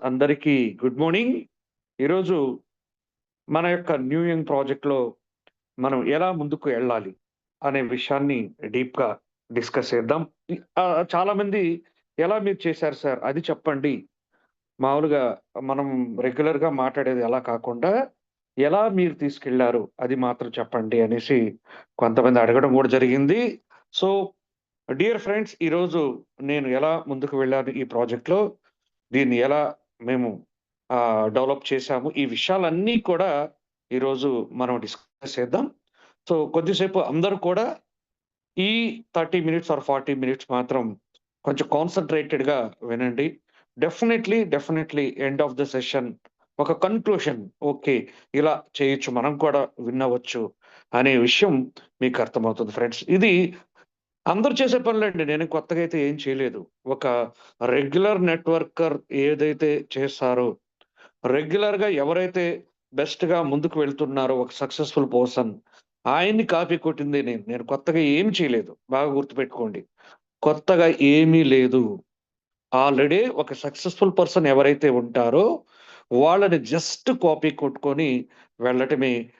అందరికీ good morning. ఈరోజు మన యొక్క న్యూ యంగ్ ప్రాజెక్ట్‌లో మనం ఎలా ముందుకు ఎళ్ళాలి అనే విషయాన్ని డీప్‌గా డిస్కస్ చేద్దాం. చాలామంది ఎలా మీరు చేశారు సార్ అది చెప్పండి. మామూలుగా మనం రెగ్యులర్‌గా మాట్లాడేది అలా కాకుండా, ఎలా మీరు తీసుకెళ్లారు అది మాత్రం చెప్పండి అనేసి కొంతమంది అడగడం గూడా జరిగింది. సో, డియర్ ఫ్రెండ్స్, ఈరోజు నేను ఎలా ముందుకు వెళ్ళాను ఈ ప్రాజెక్ట్‌లో, దీన్ని ఎలా మేము డెవలప్ చేశాము. ఈ విషయాలన్నీ కూడా ఈరోజు మనం డిస్కస్ చేద్దాం. సో, కొద్దిసేపు అందరూ కూడా ఈ 30 మినిట్స్ ఆర్ 40 మినిట్స్ మాత్రం కొంచెం కాన్సంట్రేటెడ్‌గా వినండి. Definitely end of the session ఒక కన్క్లూషన్ ఓకే. ఇలా చేయొచ్చు. మనం కూడా విన్ అవ్వచ్చు అనే విషయం మీకు అర్థమవుతుంది ఫ్రెండ్స్. ఇది అందరూ చేసే పనులండి. నేను కొత్తగా అయితే ఏం చేయలేదు. ఒక రెగ్యులర్ నెట్వర్కర్ ఏదైతే చేస్తారో, రెగ్యులర్‌గా ఎవరైతే బెస్ట్‌గా ముందుకు వెళ్తున్నారో ఒక సక్సెస్‌ఫుల్ పర్సన్, ఆయన్ని కాపీ కొట్టిందే నేను. నేను కొత్తగా ఏమి చేయలేదు. బాగా గుర్తుపెట్టుకోండి. కొత్తగా ఏమీ లేదు. ఆల్రెడీ ఒక సక్సెస్‌ఫుల్ పర్సన్ ఎవరైతే ఉంటారో, వాళ్ళని జస్ట్ కాపీ కొట్టుకొని వెళ్ళటమే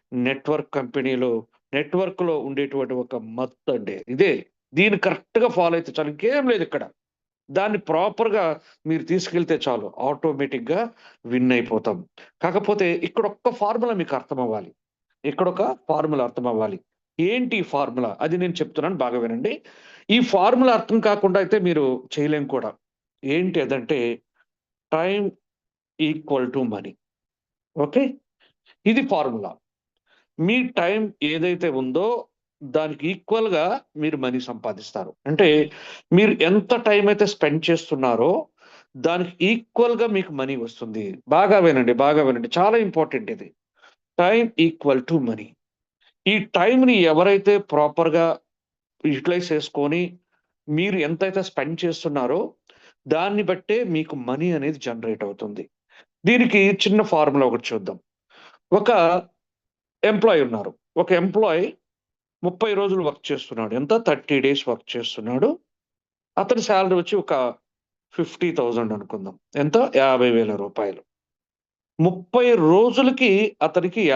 నెట్వర్క్‌లో ఉండేటువంటి ఒక మత్తండి. ఇదే. దీన్ని కరెక్ట్‌గా ఫాలో అయితే చాలు. ఇంకేం లేదిక్కడ. దాన్ని ప్రాపర్‌గా మీరు తీసుకెళ్తే చాలు. ఆటోమేటిక్‌గా విన్ అయిపోతాం. కాకపోతే ఇక్కడొక్క ఫార్ములా మీకు అర్థమవ్వాలి. ఇక్కడొక ఫార్ములా అర్థమవ్వాలి. ఏంటి ఈ ఫార్ములా? అది నేను చెప్తున్నాను బాగా వినండి. ఈ ఫార్ములా అర్థం కాకుండా అయితే మీరు చేయలేం కూడా. ఏంటి అదంటే time equal to money. Okay. ఇది ఫార్ములా. మీ టైం ఏదైతే ఉందో దానికి ఈక్వల్‌గా మీరు మనీ సంపాదిస్తారు. అంటే మీరు ఎంత టైం అయితే స్పెండ్ చేస్తున్నారో దానికి ఈక్వల్‌గా మీకు మనీ వస్తుంది. బాగా వినండి. చాలా ఇంపార్టెంట్ ఇది. Time equal to money. ఈ టైమ్‌ని ఎవరైతే ప్రాపర్‌గా యుటిలైజ్ చేసుకొని మీరు ఎంతైతే స్పెండ్ చేస్తున్నారో దాన్ని బట్టే మీకు మనీ అనేది జనరేట్ అవుతుంది. దీనికి చిన్న ఫార్ములా ఒకటి చూద్దాం. ఒక ఎంప్లాయీ ఉన్నారు. ఒక ఎంప్లాయీ 30 రోజులు వర్క్ చేస్తున్నాడు. ఎంత? 30 డేస్ వర్క్ చేస్తున్నాడు. అతని సాలరీ వచ్చి ఒక 50,000 అనుకుందాం. ఎంత? రూ. 50,000. 30 రోజులకి అతనికి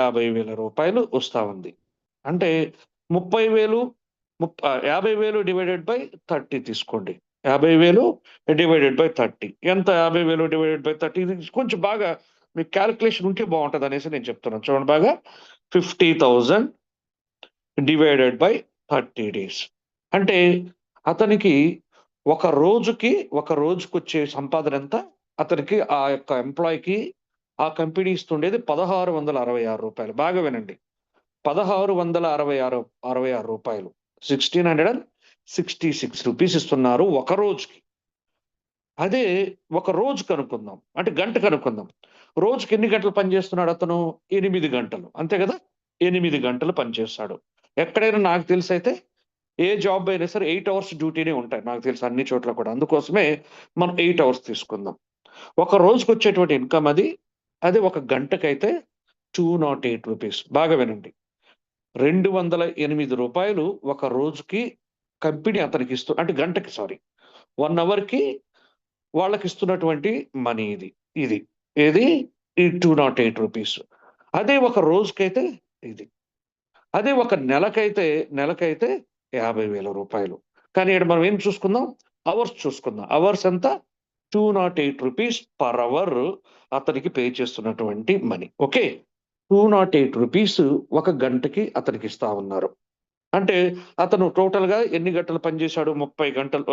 రూ. 50,000 వస్తా ఉంది. అంటే 30,000 50,000 డివైడెడ్ బై 30 తీసుకోండి. 50,000 డివైడెడ్ బై 30 ఎంత? 50,000 డివైడెడ్ బై 30 ఇది కొంచెం బాగా మీకు కాలిక్యులేషన్ ఉంటే బావుంటదనేసి నేను చెప్తున్నాను. చూడండి బాగా 50,000 డివైడెడ్ బై 30 డేస్. అంటే అతనికి ఒక రోజుకొచ్చే సంపాదన ఎంత? అతనికి ఆ యొక్క ఎంప్లాయ్‌కి ఆ కంపెనీ ఇస్తుండేది రూ. 1,666. బాగా వినండి. రూ. 1,666 1666 రూపీస్ ఇస్తున్నారు ఒక రోజుకి. అదే ఒక రోజుకనుకుందాం. అంటే గంటకనుకుందాం. రోజుకి ఎన్ని గంటలు పని చేస్తున్నాడు అతను? 8 గంటలు. అంతే గదా! 8 గంటలు పనిచేస్తాడు. ఎక్కడైనా నాకు తెలిసైతే ఏ జాబ్ అయినా సరే 8 అవర్స్ డ్యూటీనే ఉంటాయి. నాకు తెలిసి అన్ని చోట్ల కూడా. అందుకోసమే మనం 8 అవర్స్ తీసుకుందాం. ఒక రోజుకొచ్చేటువంటి ఇన్‌కమ్ అది. అది ఒక గంటకైతే రూ. 208. బాగా వినండి. రూ. 208 ఒక రోజుకి కంపెనీ అతనికిస్తూ అంటే గంటకి సారీ. 1 అవర్‌కి వాళ్ళకిస్తున్నటువంటి మనీ ఇది. ఇది. ఏది? ఈ రూ. 208. అదే ఒక రోజుకైతే ఇది. అదే ఒక నెలకైతే రూ. 50,000. కానీ ఈడ మనం ఏం చూసుకుందాం? అవర్స్ చూసుకుందాం. అవర్స్ ఎంత? రూ. 208 పర్ అవర్ అతనికి పే చేస్తున్నటువంటి మనీ. ఓకే. రూ. 208 ఒక గంటకి అతనికిస్తా ఉన్నారు. అంటే అతను టోటల్‌గా ఎన్ని గంటలు పని చేశాడు? 30 గంటలు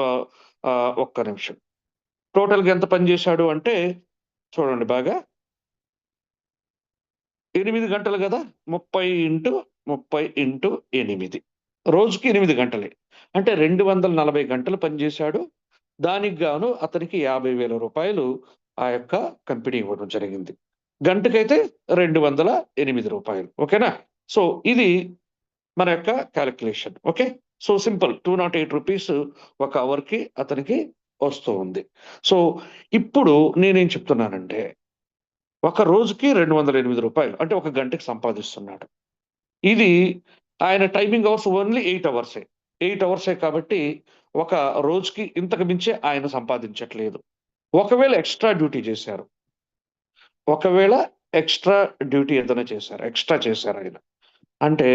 ఒక్క నిమిషం. టోటల్‌గా ఎంత పని చేశాడు అంటే చూడండి బాగా 8 గంటలు గదా! 30/8 రోజుకి 8 గంటలే. అంటే 240 గంటలు పనిచేశాడు. దానికి గాను అతనికి రూ. 50,000 ఆ యొక్క కంపెనీ ఇవ్వడం జరిగింది. గంటకైతే రూ. 208. ఓకేనా? సో, ఇది మన యొక్క కాలిక్యులేషన్. ఓకే. సో, సింపుల్ రూ. 208 ఒక అవర్‌కి అతనికి వస్తూ ఉంది. సో, ఇప్పుడు నేనేం చెప్తున్నానంటే ఒక రోజుకి రూ. 208 అంటే ఒక గంటకి సంపాదిస్తున్నాడు. ఇది ఆయన టైమింగ్ అవర్స్ ఓన్లీ 8 అవర్సే. 8 అవర్సే కాబట్టి ఒక రోజుకి ఇంతకు మించి ఆయన సంపాదించట్లేదు. ఒకవేళ ఎక్స్‌ట్రా డ్యూటీ చేశారు. ఒకవేళ ఎక్స్‌ట్రా డ్యూటీ ఏదైనా చేశారు. ఎక్స్‌ట్రా చేశారు ఆయన. అంటే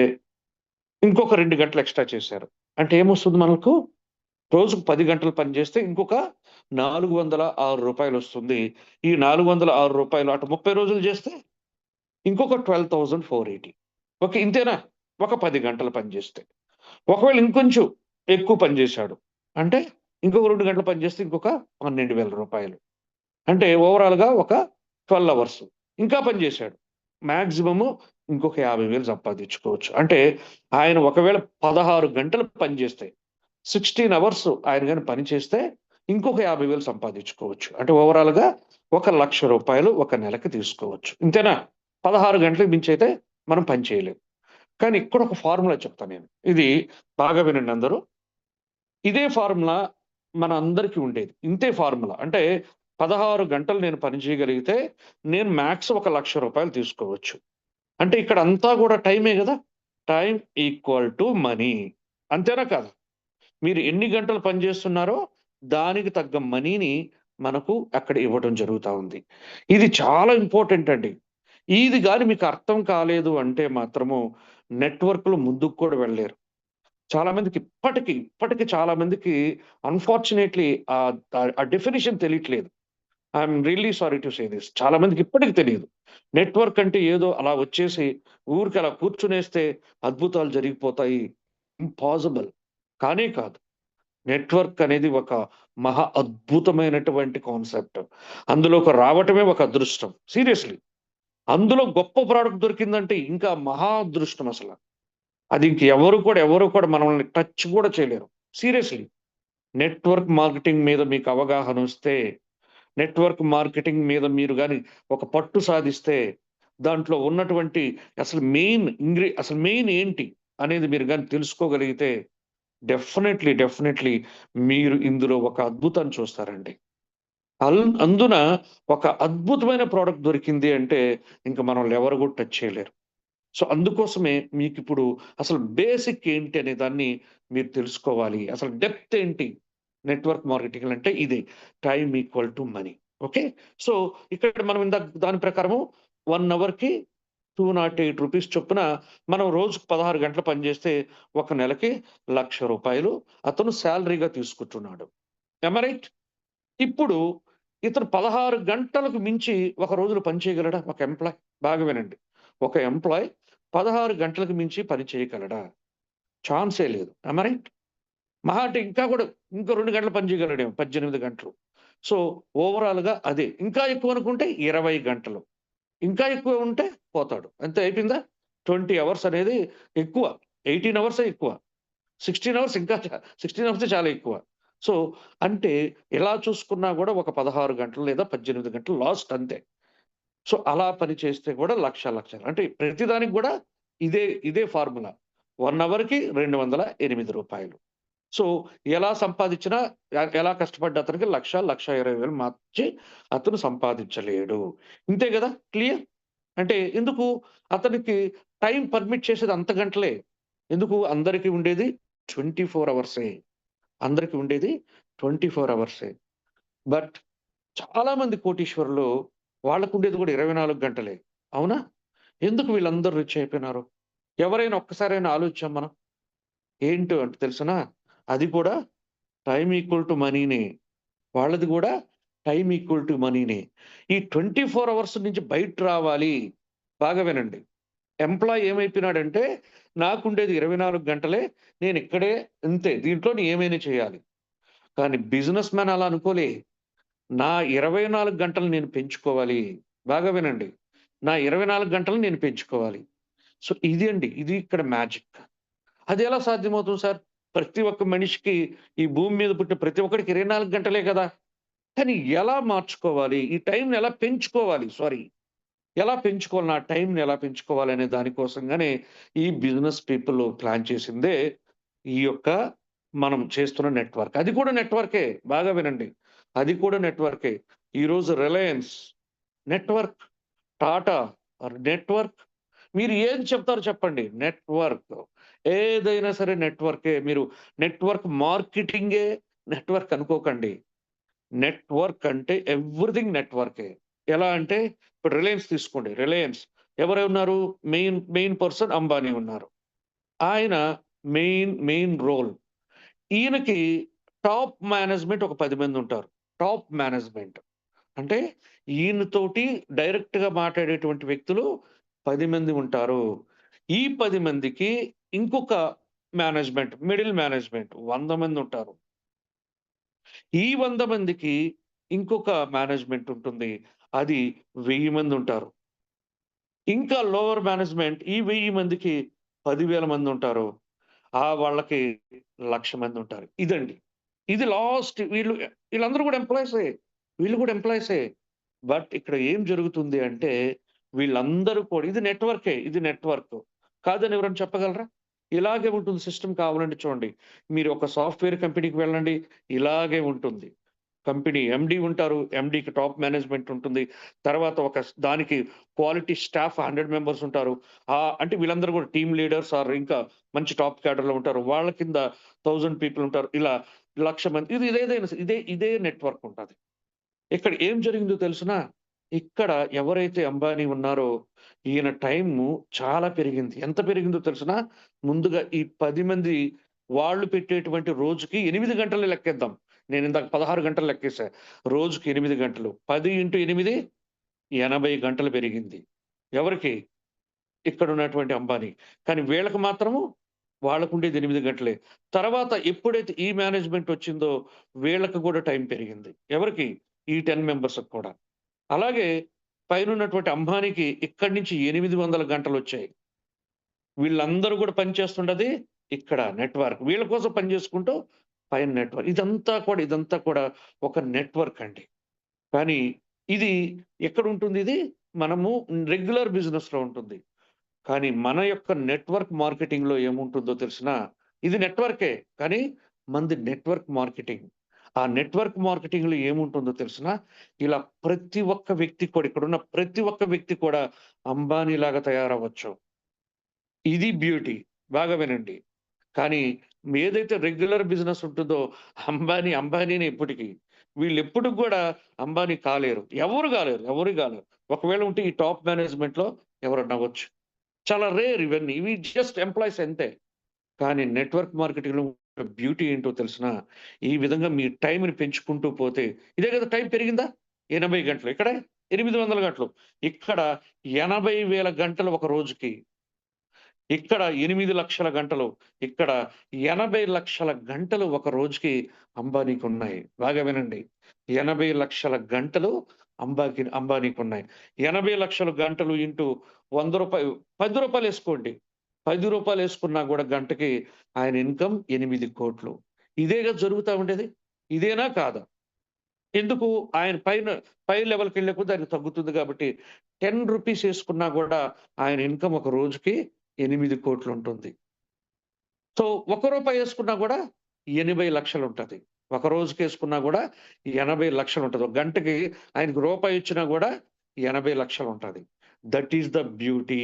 ఇంకొక 2 గంటలు ఎక్స్‌ట్రా చేశారు. అంటే ఏమొస్తుంది మనకు? రోజుకు 10 గంటలు పని చేస్తే ఇంకొక రూ. 406 వస్తుంది. ఈ రూ. 406 అటు 30 రోజులు చేస్తే ఇంకొక 12,480. ఓకే. ఇంతేనా? ఒక 10 గంటలు పని చేస్తే. ఒకవేళ ఇంకొంచెం ఎక్కువ పని చేశాడు. అంటే ఇంకొక 2 గంటలు పని చేస్తే ఇంకొక రూ. 12,000. అంటే ఓవరాల్‌గా ఒక 12 అవర్స్. ఇంకా పని చేశాడు. మాక్సిమము ఇంకొక 50,000 సంపాదించుకోవచ్చు. అంటే ఆయన ఒకవేళ 16 గంటలు పని చేస్తే 16 అవర్స్ ఆయన గాని పని చేస్తే ఇంకొక 50,000 సంపాదించుకోవచ్చు. అంటే ఓవరాల్‌గా ఒక రూ. 1,00,000 ఒక నెలకి తీసుకోవచ్చు. ఇంతేనా? 16 గంటలకు మించయితే మనం పని చేయలేం. కానీ ఇక్కడ ఒక ఫార్ములా చెప్తా నేను. ఇది బాగా వినండి అందరూ. ఇదే ఫార్ములా మనందరికీ ఉండేది. ఇంతే ఫార్ములా. అంటే 16 గంటలు నేను పని చేయగలిగితే నేను మాక్స్ ఒక రూ. 1,00,000 తీసుకోవచ్చు. అంటే ఇక్కడ అంతా గూడా టైమే గదా! Time equal to money. అంతేనా కాదా? మీరు ఎన్ని గంటలు పని జేస్తున్నారో దానికి తగ్గ మనీని మనకు అక్కడ ఇవ్వడం జరుగుతా ఉంది. ఇది చాలా ఇంపార్టెంట్ అండి. ఇది గాని మీకు అర్థం కాలేదు అంటే మాత్రము నెట్‌వర్క్‌లో ముందుకు కూడా వెళ్ళలేరు. చాలా మందికి ఇప్పటికి చాలా మందికి అన్‌ఫార్చునేట్‌లీ ఆ డెఫినిషన్ తెలియట్లేదు. I am really sorry to say this. చాలా మందికి ఇప్పటికి తెలీదు. నెట్‌వర్క్ అంటే ఏదో అలా వచ్చేసి ఊరికే అలా కూర్చునేస్తే అద్భుతాలు జరిగిపోతాయి. ఇంపాసిబుల్. కానే కాదు. నెట్‌వర్క్ అనేది ఒక మహా అద్భుతమైనటువంటి కాన్సెప్ట్. అందులోకి రావటమే ఒక అదృష్టం. సీరియస్‌లీ. అందులో గొప్ప ప్రొడక్ట్ దొరికిందంటే ఇంకా మహా అదృష్టం అసల. అది ఇంక ఎవరు కూడా మనల్ని టచ్ గూడా చేయలేరు. సీరియస్‌లీ. నెట్‌వర్క్ మార్కెటింగ్ మీద మీకు అవగాహనొస్తే, నెట్‌వర్క్ మార్కెటింగ్ మీద మీరు గాని ఒక పట్టు సాధిస్తే, దాంట్లో ఉన్నటువంటి అసలు మెయిన్ ఏంటి అనేది మీరు గాని తెలుసుకోగలిగితే డెఫినైట్‌లీ మీరు ఇందులో ఒక అద్భుతాన్ని చూస్తారండి. అందున ఒక అద్భుతమైన ప్రొడక్ట్ దొరికింది అంటే ఇంక మనల్ని ఎవరు గూడా టచ్ చేయలేరు. సో, అందుకోసమే మీకిప్పుడు అసలు బేసిక్ ఏంటి అనే దాన్ని మీరు తెలుసుకోవాలి. అసలు డెప్త్ ఏంటి? నెట్‌వర్క్ మార్కెటింగ్ అంటే ఇదే. Time equal to money. Okay. So, ఇక్కడ మనం ఇందాక దాని ప్రకారము 1 అవర్‌కి రూ. 208 చొప్పున మనం రోజుకు 16 గంటలు పనిచేస్తే ఒక నెలకి రూ. 1,00,000 అతను సాలరీగా తీసుకుంటున్నాడు. Am I right? ఇప్పుడు ఇతను 16 గంటలకు మించి ఒక రోజులో పని చేయగలడా? ఒక ఎంప్లాయ్? బాగా వినండి. ఒక ఎంప్లాయ్ 16 గంటలకు మించి పని చేయగలడా? ఛాన్సే లేదు. Am I right? మహా అంటే ఇంకా గూడా ఇంకో 2 గంటలు పని చేయగలడేమో 18 గంటలు. సో, ఓవరాల్‌గా అదే. ఇంకా ఎక్కువనుకుంటే 20 గంటలు. ఇంకా ఎక్కువ ఉంటే పోతాడు. అంతే అయిపోయిందా? 20 అవర్స్ అనేది ఎక్కువ. 18 అవర్సే ఎక్కువ. 16 అవర్స్ 16 అవర్సే చాలా ఎక్కువ. సో, అంటే ఇలా చూసుకున్నా గూడా ఒక 16 గంటలు లేదా 18 గంటలు లాస్ట్ అంతే. సో, అలా పని చేస్తే గూడా లక్షలు. అంటే ప్రతిదానికి గూడా ఇదే ఫార్ములా. 1 అవర్‌కి రూ. 208. సో, ఎలా సంపాదించినా ఎలా కష్టపడ్డ అతనికి 1,20,000 మార్చి అతను సంపాదించలేడు. ఇంతే గదా! క్లియర్? అంటే ఎందుకు? అతనికి టైమ్ పర్మిట్ చేసేది అంత గంటలే. ఎందుకు? అందరికి ఉండేది 24 అవర్సే. అందరికి ఉండేది 24 అవర్సే. బట్ చాలా మంది కోటీశ్వరులు వాళ్ళకుండేది గూడా 24 గంటలే. అవునా? ఎందుకు వీళ్ళందరూ రిచ్ అయిపోయినారు? ఎవరైనా ఒక్కసారైనా ఆలోచించాం మనం? ఏంటో అంటే తెలుసునా? అది కూడా టైమ్ ఈక్వల్ టు మనీనే. వాళ్ళది గూడా టైమ్ ఈక్వల్ టు మనీనే. ఈ 24 అవర్స్ నుంచి బయట రావాలి. బాగా వినండి. ఎంప్లాయీ ఏమైపోయినాడంటే, నాకుండేది 24 గంటలే. నేనిక్కడే ఇంతే. దీంట్లో ఏమైనా చేయాలి. కానీ బిజినెస్ మ్యాన్ అలా అనుకోలే. నా 24 గంటలు నేను పెంచుకోవాలి. బాగా వినండి. నా 24 గంటలు నేను పెంచుకోవాలి. సో, ఇది అండి. ఇది ఇక్కడ మ్యాజిక్. అదెలా సాధ్యమవుతుంది సార్? ప్రతి ఒక్క మనిషికి ఈ భూమి మీద పుట్టిన ప్రతి ఒక్కడికి 24 గంటలే కదా! కానీ ఎలా మార్చుకోవాలి? ఈ టైంని ఎలా పెంచుకోవాలి? ఎలా పెంచుకోవాలి? నా టైంని ఎలా పెంచుకోవాలనే దాని కోసంగానే ఈ బిజినెస్ పీపుల్ ప్లాన్ చేసిందే ఈ యొక్క మనం చేస్తున్న నెట్‌వర్క్. అది కూడా నెట్‌వర్కే. బాగా వినండి. అది కూడా నెట్‌వర్కే. ఈరోజు రిలయన్స్ నెట్‌వర్క్, టాటా నెట్‌వర్క్. మీరు ఏది చెప్తారో చెప్పండి. నెట్‌వర్క్. ఏదైనా సరే నెట్‌వర్కే. మీరు నెట్‌వర్క్ మార్కెటింగే నెట్‌వర్క్ అనుకోకండి. నెట్‌వర్క్ అంటే ఎవ్రీథింగ్ నెట్‌వర్కే. ఎలా అంటే ఇప్పుడు రిలయన్స్ తీసుకోండి. రిలయన్స్ ఎవరున్నారు? మెయిన్ పర్సన్ అంబానీ ఉన్నారు. ఆయన మెయిన్ రోల్. ఈయనకి టాప్ మేనేజ్‌మెంట్ ఒక 10 మందుంటారు. Top management. అంటే ఈయనతోటి డైరెక్ట్‌గా మాట్లాడేటువంటి వ్యక్తులు 10 మంది ఉంటారు. ఈ 10 మందికి ఇంకొక మేనేజ్‌మెంట్, మిడిల్ మేనేజ్‌మెంట్ 100 మందుంటారు. ఈ 100 మందికి ఇంకొక మేనేజ్‌మెంట్ ఉంటుంది. అది 1000 మందుంటారు. ఇంకా లోవర్ మేనేజ్‌మెంట్ ఈ 1000 మందికి 10,000 మందుంటారు. వాళ్ళకి 1,00,000 మందుంటారు. ఇదండి. ఇది లాస్ట్ వీళ్ళందరూ గూడా ఎంప్లాయీసే. వీళ్ళు గూడా ఎంప్లాయీసే. బట్ ఇక్కడ ఏం జరుగుతుంది అంటే, వీళ్ళందరూ కూడా ఇది నెట్‌వర్కే. ఇది నెట్‌వర్క్. కాదని ఎవరైనా చెప్పగలరా? ఇలాగే ఉంటుంది సిస్టమ్ కావాలంటే చూడండి. మీరు ఒక సాఫ్ట్‌వేర్ కంపెనీకి వెళ్ళండి. ఇలాగే ఉంటుంది. కంపెనీ ఎండీ ఉంటారు. ఎండీకి టాప్ మేనేజ్‌మెంట్ ఉంటుంది. తర్వాత దానికి క్వాలిటీ స్టాఫ్ 100 మెంబర్స్ ఉంటారు. అంటే వీళ్ళందరూ కూడా టీమ్ లీడర్స్ ఇంకా మంచి టాప్ క్యాడర్‌లో ఉంటారు. వాళ్ళ కింద 1000 పీపుల్ ఉంటారు. ఇలా 1,00,000 మంది ఇదే నెట్‌వర్క్ ఉంటది. ఇక్కడ ఏం జరిగిందో తెలుసునా? ఇక్కడ ఎవరైతే అంబానీ ఉన్నారో ఈయన టైము చాలా పెరిగింది. ఎంత పెరిగిందో తెలుసునా? ముందుగా ఈ 10 మంది వాళ్ళు పెట్టేటువంటి రోజుకి 8 గంటలు లెక్కేద్దాం. నేనిందాక 16 గంటలు లెక్కేసా. రోజుకి 8 గంటలు. 10 × 8 80 గంటలు పెరిగింది. ఎవరికి? ఇక్కడున్నటువంటి అంబానీ. కానీ వీళ్ళకి మాత్రము వాళ్ళకుండేది 8 గంటలే. తర్వాత ఎప్పుడైతే ఈ మేనేజ్‌మెంట్ వచ్చిందో వీళ్ళకి గూడా టైం పెరిగింది. ఎవరికి? ఈ 10 మెంబర్స్‌కి కూడా. అలాగే పైనున్నటువంటి అంబానీకి ఇక్కడి నుంచి 800 గంటలొచ్చాయి. వీళ్ళందరూ గూడా పని చేస్తుండది ఇక్కడ నెట్‌వర్క్. వీళ్ళ కోసం పని చేసుకుంటూ పైన నెట్‌వర్క్. ఇదంతా కూడా ఒక నెట్‌వర్క్ అండి. కానీ ఇది ఎక్కడుంటుందిది? మనము రెగ్యులర్ బిజినెస్‌లో ఉంటుంది. కానీ మన యొక్క నెట్‌వర్క్ మార్కెటింగ్‌లో ఏముంటుందో తెలిసినా? ఇది నెట్‌వర్కే. కానీ మనది నెట్‌వర్క్ మార్కెటింగ్. ఆ నెట్‌వర్క్ మార్కెటింగ్‌లో ఏముంటుందో తెలిసినా? ఇలా ప్రతి ఒక్క వ్యక్తి కూడా ఇక్కడున్న ప్రతి ఒక్క వ్యక్తి కూడా అంబానీలాగా తయారవ్వచ్చు. ఇది బ్యూటీ. బాగా వినండి. కానీ ఏదైతే రెగ్యులర్ బిజినెస్ ఉంటుందో అంబానీనే ఎప్పటికి. వీళ్ళెప్పటికి గూడా అంబానీ కాలేరు. ఎవరు గాలేరు. ఒకవేళ ఉంటే ఈ టాప్ మేనేజ్‌మెంట్‌లో ఎవరన్నా అవ్వచ్చు. చాలా రేర్ ఇవన్నీ. ఇవి జస్ట్ ఎంప్లాయీస్ అంతే. కానీ నెట్వర్క్ మార్కెటింగ్‌లో బ్యూటీ ఏంటో తెలిసినా? ఈ విధంగా మీ టైమ్‌ని పెంచుకుంటూ పోతే ఇదే కదా టైం పెరిగిందా? 80 గంటలు. ఇక్కడ 800 గంటలు. ఇక్కడ 80,000 గంటలు ఒక రోజుకి. ఇక్కడ 8,00,000 గంటలు. ఇక్కడ 80,00,000 గంటలు ఒక రోజుకి అంబానీకున్నాయి. బాగా వినండి. 80,00,000 గంటలు అంబానీకున్నాయి. 80,00,000 గంటలు ఇంటూ రూ. 100 రూ. 10 ఏసుకోండి. రూ. 10 ఏసుకున్నా గూడా గంటకి ఆయన ఇన్‌కమ్ 8,00,00,000. ఇదేగా జరుగుతా ఉండేది. ఇదేనా? కాదా? ఎందుకు? ఆయన పై లెవెల్‌కెళ్ళే కొద్దీ ఆయనకు తగ్గుతుంది గాబట్టి, రూ. 10 ఏసుకున్నా గూడా ఆయన ఇన్‌కమ్ ఒక రోజుకి 8,00,00,000 ఉంటుంది. సో, రూ. 1 ఏసుకున్నా గూడా 80,00,000 ఉంటది. ఒక రోజుకేసుకున్నా గూడా 80,00,000 ఉంటది. ఒక గంటకి ఆయనకు రూపాయి ఇచ్చినా గూడా 80,00,000 ఉంటది. That is the beauty.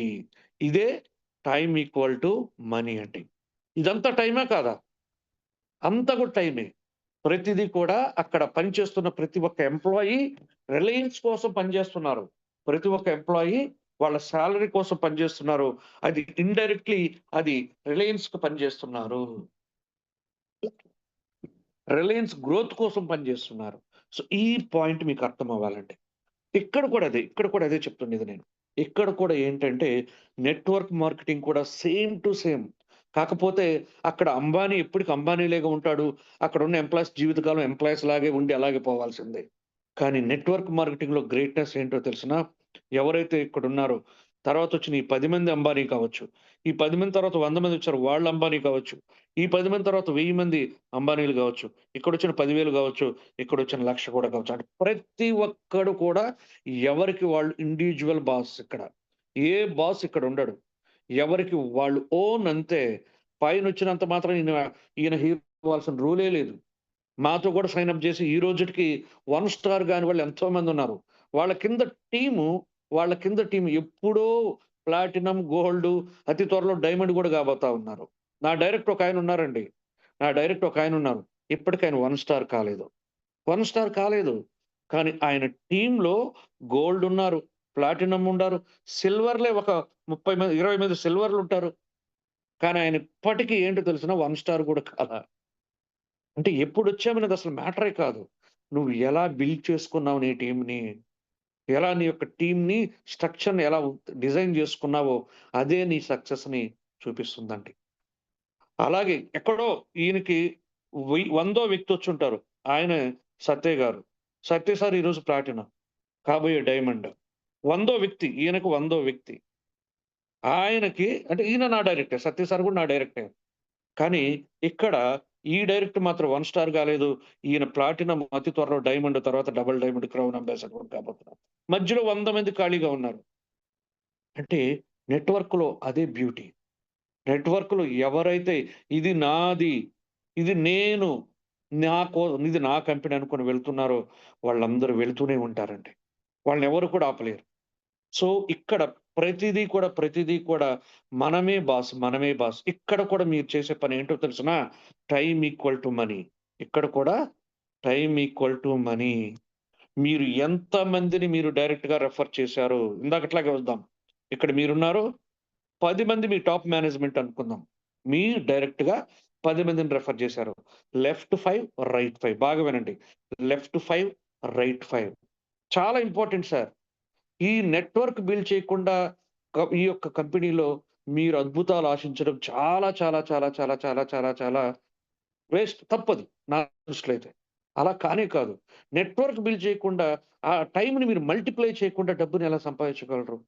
ఇదే టైమ్ ఈక్వల్ టు మనీ అండి. ఇదంతా టైమా కాదా? అంతా కూడా టైమే. ప్రతిది కూడా అక్కడ పనిచేస్తున్న ప్రతి ఒక్క ఎంప్లాయీ రిలయన్స్ కోసం పనిచేస్తున్నారు. ప్రతి ఒక్క ఎంప్లాయీ వాళ్ళ సాలరీ కోసం పనిచేస్తున్నారు. అది ఇండైరెక్ట్‌లీ అది రిలయన్స్‌కి పనిచేస్తున్నారు. రిలయన్స్ గ్రోత్ కోసం పనిచేస్తున్నారు. సో, ఈ పాయింట్ మీకు అర్థం అవ్వాలండి. ఇక్కడ కూడా అదే చెప్తుండేది నేను. ఇక్కడ కూడా ఏంటంటే నెట్వర్క్ మార్కెటింగ్ కూడా సేమ్ టు సేమ్. కాకపోతే అక్కడ అంబానీ ఎప్పటికి అంబానీలాగా ఉంటాడు. అక్కడున్న ఎంప్లాయీస్ జీవితకాలం ఎంప్లాయీస్ లాగే ఉండి అలాగే పోవాల్సిందే. కానీ నెట్వర్క్ మార్కెటింగ్‌లో గ్రేట్‌నెస్ ఏంటో తెలుసునా? ఎవరైతే ఇక్కడున్నారో, తర్వాతొచ్చిన ఈ 10 మంది అంబానీ కావచ్చు. ఈ 10 మంది తర్వాత 100 మందొచ్చారు. వాళ్ళు అంబానీ కావచ్చు. ఈ 10 మంది తర్వాత 1000 మంది అంబానీలు గావచ్చు. ఇక్కడొచ్చిన 10,000 గావచ్చు. ఇక్కడొచ్చిన 1,00,000 కూడా కావచ్చు. అంటే ప్రతి ఒక్కడు కూడా ఎవరికి వాళ్ళు ఇండివిడ్యువల్ బాస్ ఇక్కడ. ఏ బాస్ ఇక్కడ ఉండడు. ఎవరికి వాళ్ళు ఓన్ అంతే. పైనొచ్చినంత మాత్రం ఈయన హీరో అవ్వాల్సిన రూలే లేదు. మాతో కూడా సైన్ అప్ చేసి ఈ రోజుటికి 1 స్టార్ గాని వాళ్ళు ఎంతో మందున్నారు. వాళ్ళ కింద టీము, వాళ్ళ కింద టీమ్ ఎప్పుడో ప్లాటినం, గోల్డ్ అతి త్వరలో డైమండ్ గూడా కాబోతా ఉన్నారు. నా డైరెక్టర్ ఒకాయనున్నారండి. నా డైరెక్టర్ ఒకాయనున్నారు. ఇప్పటికి ఆయన 1 స్టార్ కాలేదు. 1 స్టార్ కాలేదు. కానీ ఆయన టీమ్‌లో గోల్డ్ ఉన్నారు, ప్లాటినం ఉండారు, సిల్వర్‌లే ఒక 30 మంది, 20 మంది సిల్వర్‌లుంటారు. కానీ ఆయన ఇప్పటికి ఏంటో తెలుసునా? 1 స్టార్ కూడా కాలా. అంటే ఎప్పుడొచ్చామనేది అసలు మ్యాటరే కాదు. నువ్వు ఎలా బిల్డ్ చేసుకున్నావు నీ టీమ్‌ని, ఎలా నీ యొక్క టీమ్‌ని స్ట్రక్చర్‌ని ఎలా డిజైన్ చేసుకున్నావో అదే నీ సక్సెస్‌ని చూపిస్తుందండి. అలాగే ఎక్కడో ఈయనకి వందో వ్యక్తి వచ్చుంటారు. ఆయనే సత్య గారు. సత్య సార్ ఈరోజు ప్లాటినం. కాబోయే డైమండ్. వందో వ్యక్తి. ఈయనకు వందో వ్యక్తి. ఆయనకి అంటే ఈయన నా డైరెక్టే. సత్య సార్ కూడా నా డైరెక్టే. కానీ ఇక్కడ ఈ డైరెక్టర్ మాత్రం 1 స్టార్ కాలేదు. ఈయన ప్లాటినం అతి త్వరలో డైమండ్ తర్వాత డబుల్ డైమండ్ క్రౌన్ అంబాసిడర్ కూడా కాబోతున్నారు. మధ్యలో 100 మంది ఖాళీగా ఉన్నారు. అంటే నెట్‌వర్క్‌లో అదే బ్యూటీ. నెట్‌వర్క్‌లో ఎవరైతే ఇది నాది, ఇది నేను, ఇది నా కంపెనీ అనుకోని వెళ్తున్నారో వాళ్ళందరూ వెళ్తూనే ఉంటారండి. వాళ్ళనెవరు కూడా ఆపలేరు. సో, ఇక్కడ ప్రతిదీ కూడా మనమే బాస్, మనమే బాస్. ఇక్కడ కూడా మీరు చేసే పనేంటో తెలుసునా? Time equal to money. ఇక్కడ కూడా టైమ్ ఈక్వల్ టు మనీ. మీరు ఎంత మందిని మీరు డైరెక్ట్‌గా రిఫర్ చేశారు. ఇందాకట్లాగే వద్దాం. ఇక్కడ మీరున్నారు. 10 మంది మీ టాప్ మేనేజ్మెంట్ అనుకుందాం. మీరు డైరెక్ట్‌గా 10 మందిని రిఫర్ చేశారు. లెఫ్ట్ 5, రైట్ 5 బాగా వినండి. లెఫ్ట్ 5, రైట్ 5 చాలా ఇంపార్టెంట్ సార్. ఈ నెట్‌వర్క్ బిల్డ్ చేయకుండా ఈ యొక్క కంపెనీలో మీరు అద్భుతాలు ఆశించడం చాలా, చాలా, చాలా, చాలా, చాలా, చాలా, చాలా వేస్ట్. తప్పది నా దృష్టిలో అయితే. అలా కానే కాదు. నెట్‌వర్క్ బిల్డ్ చేయకుండా ఆ టైమ్‌ని మీరు మల్టిప్లై చేయకుండా డబ్బుని ఎలా సంపాదించగలరు?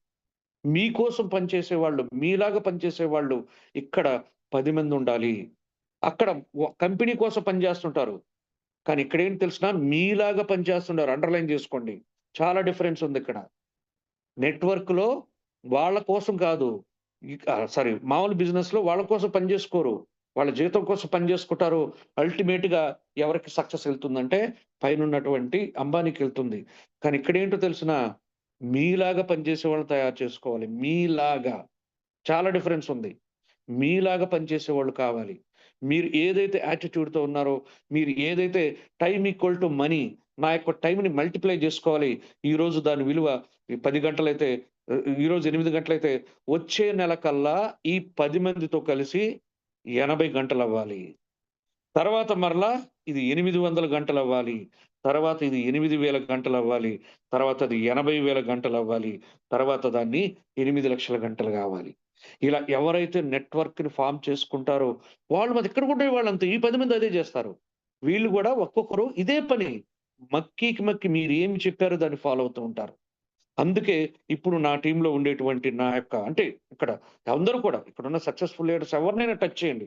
మీకోసం పనిచేసేవాళ్ళు, మీలాగా పనిచేసేవాళ్ళు ఇక్కడ 10 మందుండాలి. అక్కడ కంపెనీ కోసం పనిచేస్తుంటారు. కానీ ఇక్కడేంటి తెలిసినా మీలాగా పనిచేస్తున్నారు. అండర్‌లైన్ చేసుకోండి. చాలా డిఫరెన్స్ ఉందిక్కడ. నెట్‌వర్క్‌లో వాళ్ళ కోసం కాదు. సారీ మామూలు బిజినెస్‌లో వాళ్ళ కోసం పని జేసుకోరు. వాళ్ళ జీతం కోసం పని జేసుకుంటారు. అల్టిమేట్‌గా ఎవరికి సక్సెస్ ఎళ్తుందంటే పైనున్నటువంటి అంబానీకెళ్తుంది. కానీ ఇక్కడేంటో తెలుసునా? మీలాగా పనిచేసే వాళ్ళని తయారు చేసుకోవాలి. మీలాగా. చాలా డిఫరెన్స్ ఉంది. మీలాగా పనిచేసేవాళ్ళు కావాలి. మీరు ఏదైతే యాటిట్యూడ్‌తో ఉన్నారో, మీరు ఏదైతే టైమ్ ఈక్వల్ టు మనీ నా యొక్క టైమ్‌ని మల్టిప్లై జేసుకోవాలి. ఈరోజు దాని విలువ 10 గంటలైతే ఈరోజు 8 గంటలైతే వచ్చే నెల కల్లా ఈ 10 మందితో కలిసి 80 గంటలవ్వాలి. తర్వాత మరలా ఇది 800 గంటలవ్వాలి. తర్వాత ఇది 8000 గంటలవ్వాలి. తర్వాత అది 80,000 గంటలవ్వాలి. తర్వాత దాన్ని 8,00,000 గంటలు గావాలి. ఇలా ఎవరైతే నెట్‌వర్క్‌ని ఫార్మ్ చేసుకుంటారో వాళ్ళు మరి ఇక్కడ కూడా వాళ్ళంతే. ఈ 10 మంది అదే జేస్తారు. వీళ్ళు గూడా ఒక్కొక్కరు ఇదే పని. మక్కీకి మక్కి మీరేమి చెప్పారో దాన్ని ఫాలో అవుతూ ఉంటారు. అందుకే ఇప్పుడు నా టీమ్‌లో ఉండేటువంటి నా యొక్క అంటే ఇక్కడ అందరూ కూడా ఇక్కడున్న సక్సెస్‌ఫుల్ లీడర్స్ ఎవరినైనా టచ్ చేయండి.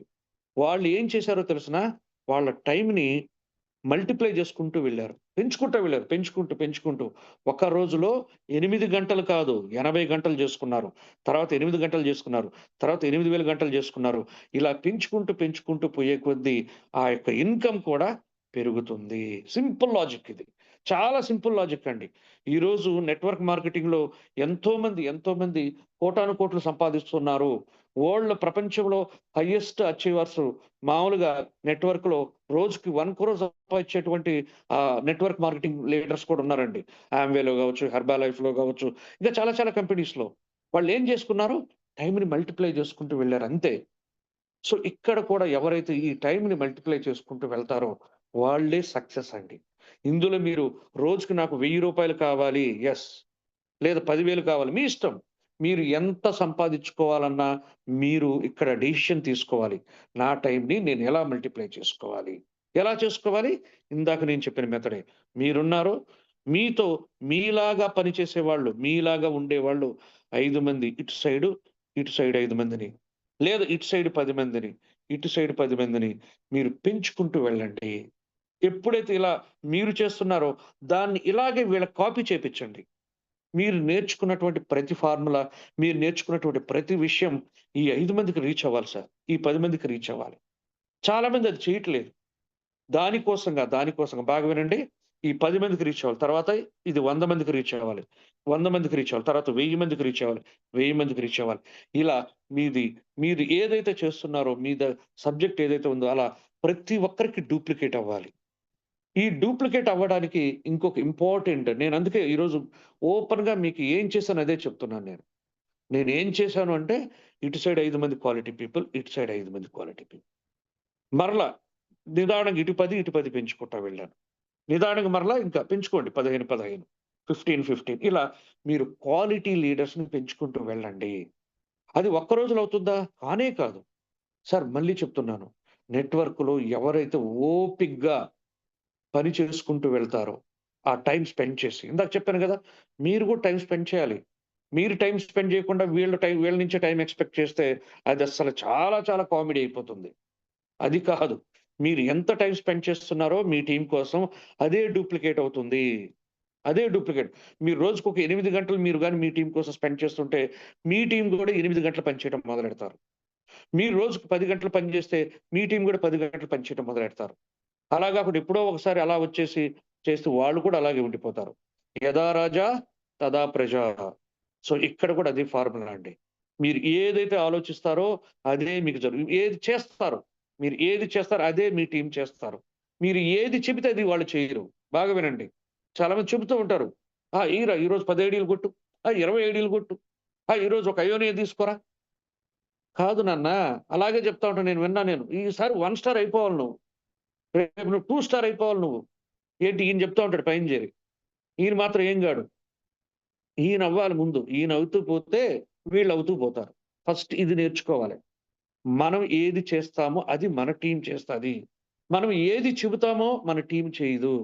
వాళ్ళు ఏం చేశారో తెలుసునా? వాళ్ళ టైమ్‌ని మల్టిప్లై చేసుకుంటూ వెళ్లారు. పెంచుకుంటూ వెళ్లారు. పెంచుకుంటూ. ఒక రోజులో 8 గంటలు కాదు, 80 గంటలు చేసుకున్నారు. తర్వాత 8 గంటలు చేసుకున్నారు. తర్వాత 8,000 గంటలు చేసుకున్నారు. ఇలా పెంచుకుంటూ పోయే కొద్దీ ఆ యొక్క ఇన్‌కమ్ కూడా పెరుగుతుంది. సింపుల్ లాజిక్ ఇది. చాలా సింపుల్ లాజిక్ అండి. ఈరోజు నెట్‌వర్క్ మార్కెటింగ్‌లో ఎంతోమంది కోటానుకోట్లు సంపాదిస్తున్నారు. ప్రపంచంలో హైయెస్ట్ అచీవర్స్ మామూలుగా నెట్‌వర్క్‌లో రోజుకి 1,00,00,000 సంపాదించేటువంటి నెట్‌వర్క్ మార్కెటింగ్ లీడర్స్ కూడా ఉన్నారండి. యామ్‌వేలో గావచ్చు, హెర్బాలైఫ్‌లో గావచ్చు, ఇంకా చాలా చాలా కంపెనీస్‌లో. వాళ్ళేం జేసుకున్నారు? టైమ్‌ని మల్టిప్లై చేసుకుంటూ వెళ్లారు అంతే. సో, ఇక్కడ కూడా ఎవరైతే ఈ టైమ్‌ని మల్టిప్లై చేసుకుంటూ వెళ్తారో వాళ్ళే సక్సెస్ అండి. ఇందులో మీరు రోజుకి నాకు రూ. 1000 కావాలి. యెస్. లేదా 10,000 కావాలి. మీ ఇష్టం. మీరు ఎంత సంపాదించుకోవాలన్నా మీరు ఇక్కడ డెసిషన్ తీసుకోవాలి. నా టైమ్‌ని నేను ఎలా మల్టిప్లై చేసుకోవాలి? ఎలా చేసుకోవాలి? ఇందాక నేను చెప్పిన మెథడే. మీరున్నారు. మీతో మీలాగా పనిచేసేవాళ్ళు, మీలాగా ఉండేవాళ్ళు 5 మంది ఇటు సైడ్ 5 మందిని, లేదా ఇటు సైడ్ 10 మందిని, ఇటు సైడ్ 10 మందిని మీరు పెంచుకుంటూ వెళ్ళండి. ఎప్పుడైతే ఇలా మీరు చేస్తున్నారో దాన్ని ఇలాగే వీళ్ళకి కాపీ చేపిచ్చండి. మీరు నేర్చుకున్నటువంటి ప్రతి ఫార్ములా, మీరు నేర్చుకున్నటువంటి ప్రతి విషయం ఈ 5 మందికి రీచ్ అవ్వాలి సార్. ఈ 10 మందికి రీచ్ అవ్వాలి. చాలా మంది అది చేయట్లేదు. దానికోసంగా బాగా వినండి. ఈ 10 మందికి రీచ్ అవ్వాలి. తర్వాత ఇది 100 మందికి రీచ్ అవ్వాలి. 100 మందికి రీచ్ అవ్వాలి. తర్వాత 1000 మందికి రీచ్ అవ్వాలి. 1000 మందికి రీచ్ అవ్వాలి. ఇలా మీది మీరు ఏదైతే చేస్తున్నారో సబ్జెక్ట్ ఏదైతే ఉందో అలా ప్రతి ఒక్కరికి డూప్లికేట్ అవ్వాలి. ఈ డూప్లికేట్ అవ్వడానికి ఇంకొక ఇంపార్టెంట్ నేను అందుకే ఈరోజు ఓపెన్‌గా మీకు ఏం చేశానో అదే చెప్తున్నాను నేను. నేనేం చేశాను అంటే, ఇటు సైడ్ 5 మంది క్వాలిటీ పీపుల్, ఇటు సైడ్ 5 మంది క్వాలిటీ పీపుల్. మరలా నిదానంగా ఇటు 10, ఇటు 10 పెంచుకుంటా వెళ్ళాను. నిదానంగా మరలా ఇంకా పెంచుకోండి 15, 15, 15, 15 ఇలా మీరు క్వాలిటీ లీడర్స్‌ని పెంచుకుంటూ వెళ్ళండి. అది ఒక్క రోజులో అవుతుందా? కానే కాదు. సార్ మళ్ళీ చెప్తున్నాను. నెట్‌వర్క్‌లో ఎవరైతే ఓపికగా పని చేసుకుంటూ వెళ్తారో, ఆ టైమ్ స్పెండ్ చేసి ఇందాక చెప్పాను గదా! మీరు గూడా టైమ్ స్పెండ్ చేయాలి. మీరు టైమ్ స్పెండ్ చేయకుండా వీళ్ళ నుంచే టైమ్ ఎక్స్‌పెక్ట్ చేస్తే అదస్సలు చాలా చాలా కామెడీ అయిపోతుంది. అది కాదు. మీరు ఎంత టైమ్ స్పెండ్ చేస్తున్నారో మీ టీమ్ కోసం అదే డూప్లికేట్ అవుతుంది. అదే డూప్లికేట్. మీరు రోజుకొక 8 గంటలు మీరు గాని మీ టీమ్ కోసం స్పెండ్ చేస్తుంటే, మీ టీమ్ గూడా 8 గంటలు పని చేయడం మొదలెడతారు. మీరు రోజుకి 10 గంటలు పని జేస్తే, మీ టీమ్ గూడా 10 గంటలు పని చేయడం మొదలెడతారు. అలా గాకుండా ఎప్పుడో ఒకసారి అలా వచ్చేసి చేస్తూ వాళ్ళు కూడా అలాగే ఉండిపోతారు. యథా రాజా తదా ప్రజా. సో, ఇక్కడ కూడా అదే ఫార్ములా అండి. మీరు ఏదైతే ఆలోచిస్తారో అదే మీకు ఏది చేస్తారు. మీరు ఏది చేస్తారో అదే మీ టీమ్ చేస్తారు. మీరు ఏది చెబితే అది వాళ్ళు చేయరు. బాగా వినండి. చాలా మంది చెబుతూ ఉంటారు. ఈరోజు 10 ఐడీలు కొట్టు. 20 ఐడీలు కొట్టు. ఈరోజు ఒక అయోనియ తీసుకోరా. కాదు నాన్న. అలాగే చెప్తా ఉంటాను నేను. ఈసారి 1 స్టార్ అయిపోవాలి నువ్వు. రేపు నువ్వు 2 స్టార్ అయిపోవాలి నువ్వు. ఏంటి ఈయన చెప్తా ఉంటాడు పైన జేరి. ఈయన మాత్రం ఏం గాడు. ఈయనవ్వాలి ముందు. ఈయనవుతూ పోతే వీళ్ళవుతూ పోతారు. ఫస్ట్ ఇది నేర్చుకోవాలి. మనం ఏది చేస్తామో అది మన టీమ్ చేస్తది. మనం ఏది చెబుతామో మన టీమ్ చేయదు.